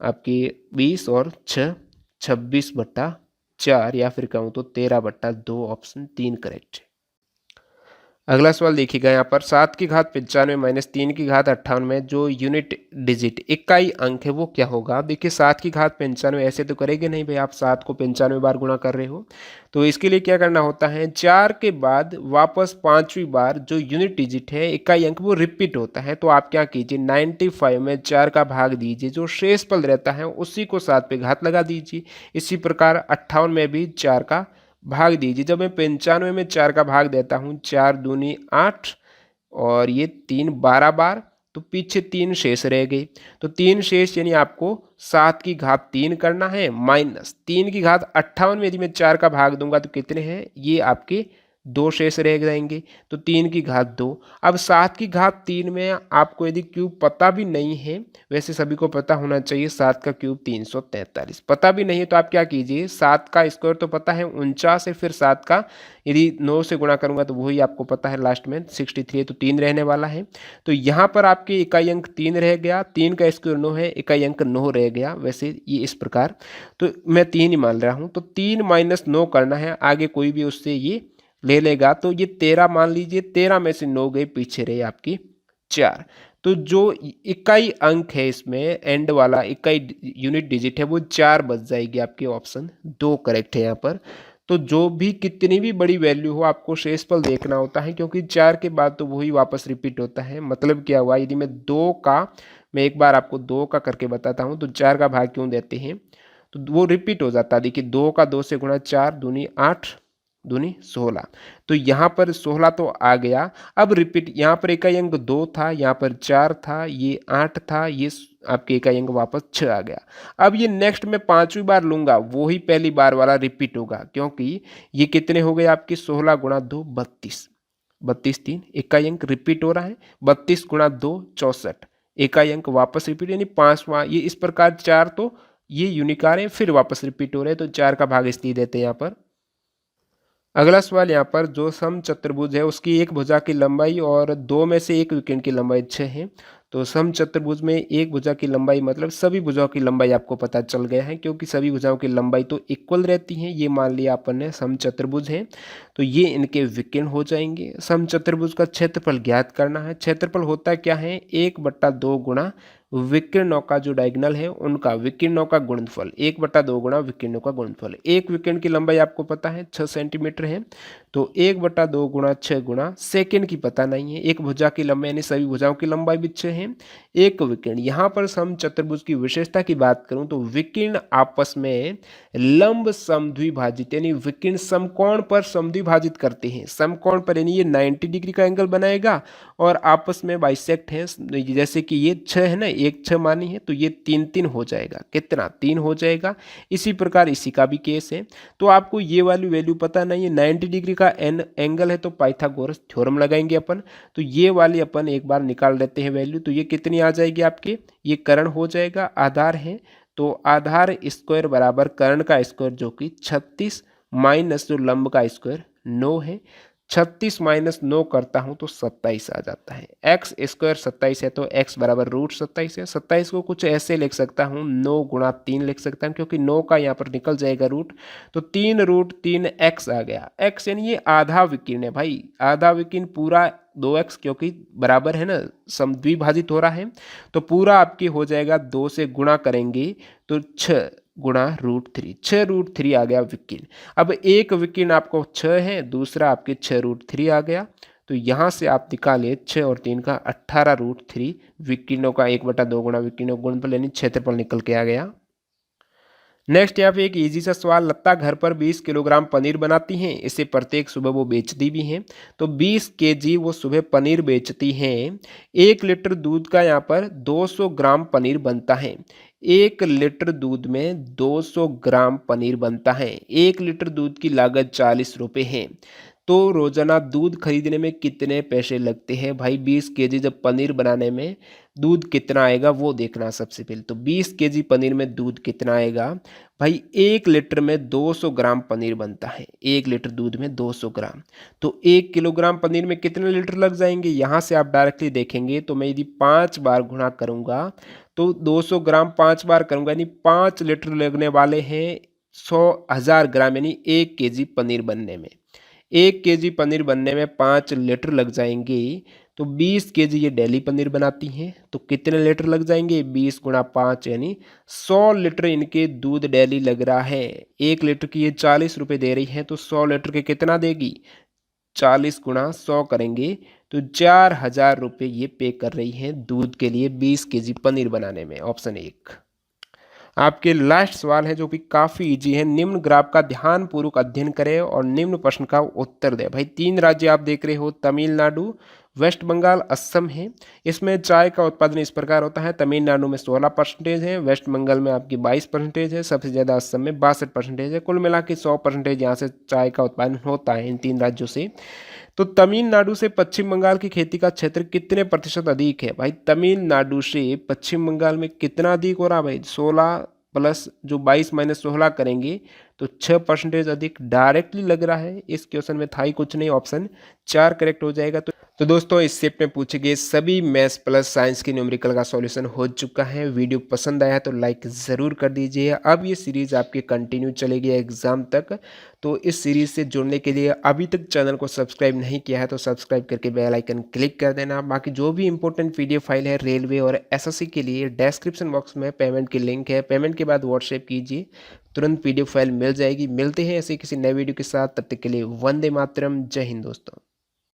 आपकी 20 और 6 26/4, या फिर कहूँ तो 13/2, ऑप्शन 3 करेक्ट है। अगला सवाल देखिएगा यहाँ पर, 7 की घात 95 माइनस 3 की घात 58 में जो यूनिट डिजिट इकाई अंक है वो क्या होगा। देखिए 7 की घात 95 ऐसे तो करेंगे नहीं भाई, आप 7 को 95 बार गुणा कर रहे हो, तो इसके लिए क्या करना होता है, 4 के बाद वापस 5वीं बार जो यूनिट डिजिट है इकाई अंक वो रिपीट होता है, तो आप क्या कीजिए 95 में 4 का भाग दीजिए, जो शेष पद रहता है उसी को 7 पे घात लगा दीजिए। इसी प्रकार 58 में भी 4 का भाग दीजिए। जब मैं 95 में 4 का भाग देता हूँ, 4 दूनी 8 और ये 3 12 बार, तो पीछे 3 शेष रह गए, तो 3 शेष यानी आपको 7 की घात 3 करना है, माइनस 3 की घात 58 में यदि मैं 4 का भाग दूंगा तो कितने हैं, ये आपके 2 शेष रह जाएंगे, तो 3 की घात 2। अब 7 की घात 3 में आपको यदि क्यूब पता भी नहीं है, वैसे सभी को पता होना चाहिए 7 का क्यूब 343, पता भी नहीं है तो आप क्या कीजिए 7 का स्क्वायर तो पता है 49 है, फिर 7 का यदि 9 से गुणा करूंगा तो वही आपको पता है लास्ट में 63 है, तो 3 रहने वाला है, तो यहाँ पर आपके इकाई अंक 3 रह गया, 3 का स्क्वायर 9 है, इकाई अंक 9 रह गया। वैसे ये इस प्रकार, तो मैं 3 ही मान रहा हूँ, तो 3 माइनस 9 करना है, आगे कोई भी उससे ये ले लेगा, तो ये 13 मान लीजिए, 13 में से 9 गए, पीछे रहे आपकी 4, तो जो इकाई अंक है इसमें एंड वाला इकाई यूनिट डिजिट है वो 4 बच जाएगी, आपकी ऑप्शन 2 करेक्ट है यहाँ पर। तो जो भी कितनी भी बड़ी वैल्यू हो आपको शेषफल देखना होता है, क्योंकि 4 के बाद तो वही वापस रिपीट होता है। मतलब क्या हुआ, यदि मैं 2 का, मैं एक बार आपको 2 का करके बताता हूँ, तो 4 का भाग क्यों देते हैं, तो वो रिपीट हो जाता है। देखिए 2 का 2 से गुणा, 4 दूनी 8 दूनी 16, तो यहाँ पर 16 तो आ गया। अब रिपीट, यहाँ पर इकाई अंक 2 था, यहाँ पर 4 था, ये 8 था, ये आपके इकाई अंक वापस 6 आ गया। अब ये नेक्स्ट में 5वीं बार लूंगा, वो ही पहली बार वाला रिपीट होगा, क्योंकि ये कितने हो गए आपके 16 गुणा 2 32, 32 3 इकाई अंक रिपीट हो रहा है, 32 गुणा 2 64 इकाई अंक वापस रिपीट, यानी 5वां, ये इस प्रकार 4 तो ये यूनिक आ रहे हैं फिर वापस रिपीट हो रहे हैं, तो 4 का भाग इसलिए देते हैं यहाँ पर। अगला सवाल यहाँ पर, जो समचतुर्भुज है उसकी एक भुजा की लंबाई और 2 में से एक विकर्ण की लंबाई 6 है, तो समचतुर्भुज में एक भुजा की लंबाई मतलब सभी भुजाओं की लंबाई आपको पता चल गया है, क्योंकि सभी भुजाओं की लंबाई तो इक्वल रहती है, ये मान लिया अपन ने समचतुर्भुज है, तो ये इनके विकर्ण हो जाएंगे। समचतुर्भुज का क्षेत्रफल ज्ञात करना है। क्षेत्रफल होता क्या है, 1/2 गुणा विकीर्णों का जो डायगोनल है उनका विकीर्णों का गुणनफल 1/2 गुणा विकीर्णों का गुणनफल। एक विकिरण की लंबाई आपको पता है 6 सेंटीमीटर है, तो 1/2 गुणा 6 गुणा सेकेंड की पता नहीं है। एक भुजा की लंबाई यानी सभी भुजाओं की लंबाई भी 6 है। एक विकिरण, यहाँ पर सम चतुर्भुज की विशेषता की बात करूं तो विकिरण आपस में लंब समद्विभाजित यानी विकिरण समकोण पर समद्विभाजित करते हैं। समकोण पर यानी ये 90 डिग्री का एंगल बनाएगा और आपस में बाइसेक्ट है, जैसे कि ये 6 है ना, एक 6 मानी है तो ये 3 हो जाएगा। कितना? 3 हो जाएगा। इसी प्रकार इसी का भी केस है। तो आपको ये वाली वैल्यू पता नहीं है, 90 डिग्री का एंगल है तो पाइथागोरस थ्योरम लगाएंगे अपन। तो ये वाली अपन एक बार निकाल लेते हैं वैल्यू। तो ये कितनी आ जाएगी आपके, ये कर्ण हो जाएगा, आधार है तो आधार स्क्वायर बराबर कर्ण का स्क्वायर जो कि 36 माइनस जो लंब का स्क्वायर 9 है। 36 माइनस 9 करता हूं तो 27 आ जाता है। एक्स स्क्वायर 27 है तो एक्स बराबर √27 है। 27 को कुछ ऐसे लिख सकता हूँ, 9 गुणा 3 लिख सकता हूँ क्योंकि 9 का यहाँ पर निकल जाएगा रूट, तो 3√3 एक्स आ गया। एक्स यानी ये आधा विकीर्ण है भाई, आधा विकीर्ण पूरा 2x क्योंकि बराबर है ना, समद्विभाजित हो रहा है तो पूरा आपके हो जाएगा 2 से गुणा करेंगे तो 6 गुणा √3, 6√3 आ गया विकीर्ण। अब एक विकीर्ण आपको 6 है, दूसरा आपके 6√3 आ गया। तो यहाँ से आप निकाले 6 और 3 का 18√3 विकीर्णों का 1/2 गुणा विकीर्णों गुणनफल यानी क्षेत्रफल निकल के आ गया। नेक्स्ट यहाँ पे एक इजी सा सवाल, लता घर पर 20 किलोग्राम पनीर बनाती हैं, इसे प्रत्येक सुबह वो बेचती भी हैं। तो 20 केजी वो सुबह पनीर बेचती हैं। 1 लीटर दूध का यहाँ पर 200 ग्राम पनीर बनता है। 1 लीटर दूध में 200 ग्राम पनीर बनता है। 1 लीटर दूध की लागत 40 रुपये है। तो रोजाना दूध खरीदने में कितने पैसे लगते हैं भाई? 20 केजी जब पनीर बनाने में दूध कितना आएगा वो देखना सबसे पहले। तो 20 केजी पनीर में दूध कितना आएगा भाई? 1 लीटर में 200 ग्राम पनीर बनता है। 1 लीटर दूध में 200 ग्राम, तो 1 किलोग्राम पनीर में कितने लीटर लग जाएंगे? यहाँ से आप डायरेक्टली देखेंगे तो मैं यदि 5 बार गुणा करूँगा तो 200 ग्राम 5 बार करूँगा यानी 5 लीटर लगने वाले हैं 100,000 ग्राम यानी 1 केजी पनीर बनने में। 1 केजी पनीर बनने में 5 लीटर लग जाएंगे। तो 20 केजी ये डेली पनीर बनाती हैं तो कितने लीटर लग जाएंगे? 20 गुणा 5 यानी 100 लीटर इनके दूध डेली लग रहा है। 1 लीटर की ये 40 रुपये दे रही है तो 100 लीटर के कितना देगी? 40 गुणा 100 करेंगे तो 4,000 रुपये ये पे कर रही हैं दूध के लिए 20 केजी पनीर बनाने में। ऑप्शन 1। आपके लास्ट सवाल है जो कि काफ़ी इजी है, निम्न ग्राफ का ध्यानपूर्वक अध्ययन करें और निम्न प्रश्न का उत्तर दें। भाई 3 राज्य आप देख रहे हो, तमिलनाडु, वेस्ट बंगाल, असम है। इसमें चाय का उत्पादन इस प्रकार होता है, तमिलनाडु में 16% है, वेस्ट बंगाल में आपकी 22% है, सबसे ज़्यादा असम में 62% है। कुल मिला के 100% यहाँ से चाय का उत्पादन होता है इन 3 राज्यों से। तो तमिलनाडु से पश्चिम बंगाल की खेती का क्षेत्र कितने प्रतिशत अधिक है भाई? तमिलनाडु से पश्चिम बंगाल में कितना अधिक हो रहा भाई? 16 प्लस जो 22 माइनस 16 करेंगे तो 6% अधिक डायरेक्टली लग रहा है। इस क्वेश्चन में था ही कुछ नहीं, ऑप्शन 4 करेक्ट हो जाएगा। तो दोस्तों इस सेट में पूछे गए सभी मैथ्स प्लस साइंस की न्यूमेरिकल का सॉल्यूशन हो चुका है। वीडियो पसंद आया तो लाइक ज़रूर कर दीजिए। अब ये सीरीज़ आपकी कंटिन्यू चलेगी एग्ज़ाम तक। तो इस सीरीज़ से जुड़ने के लिए अभी तक चैनल को सब्सक्राइब नहीं किया है तो सब्सक्राइब करके बेल आइकन क्लिक कर देना। बाकी जो भी इंपॉर्टेंट पीडीएफ फाइल है रेलवे और एसएससी के लिए डिस्क्रिप्शन बॉक्स में पेमेंट की लिंक है, पेमेंट के बाद व्हाट्सएप कीजिए, तुरंत पीडीएफ फाइल मिल जाएगी। मिलते हैं ऐसे किसी नए वीडियो के साथ, तब तक के लिए वंदे मातरम, जय हिंद दोस्तों।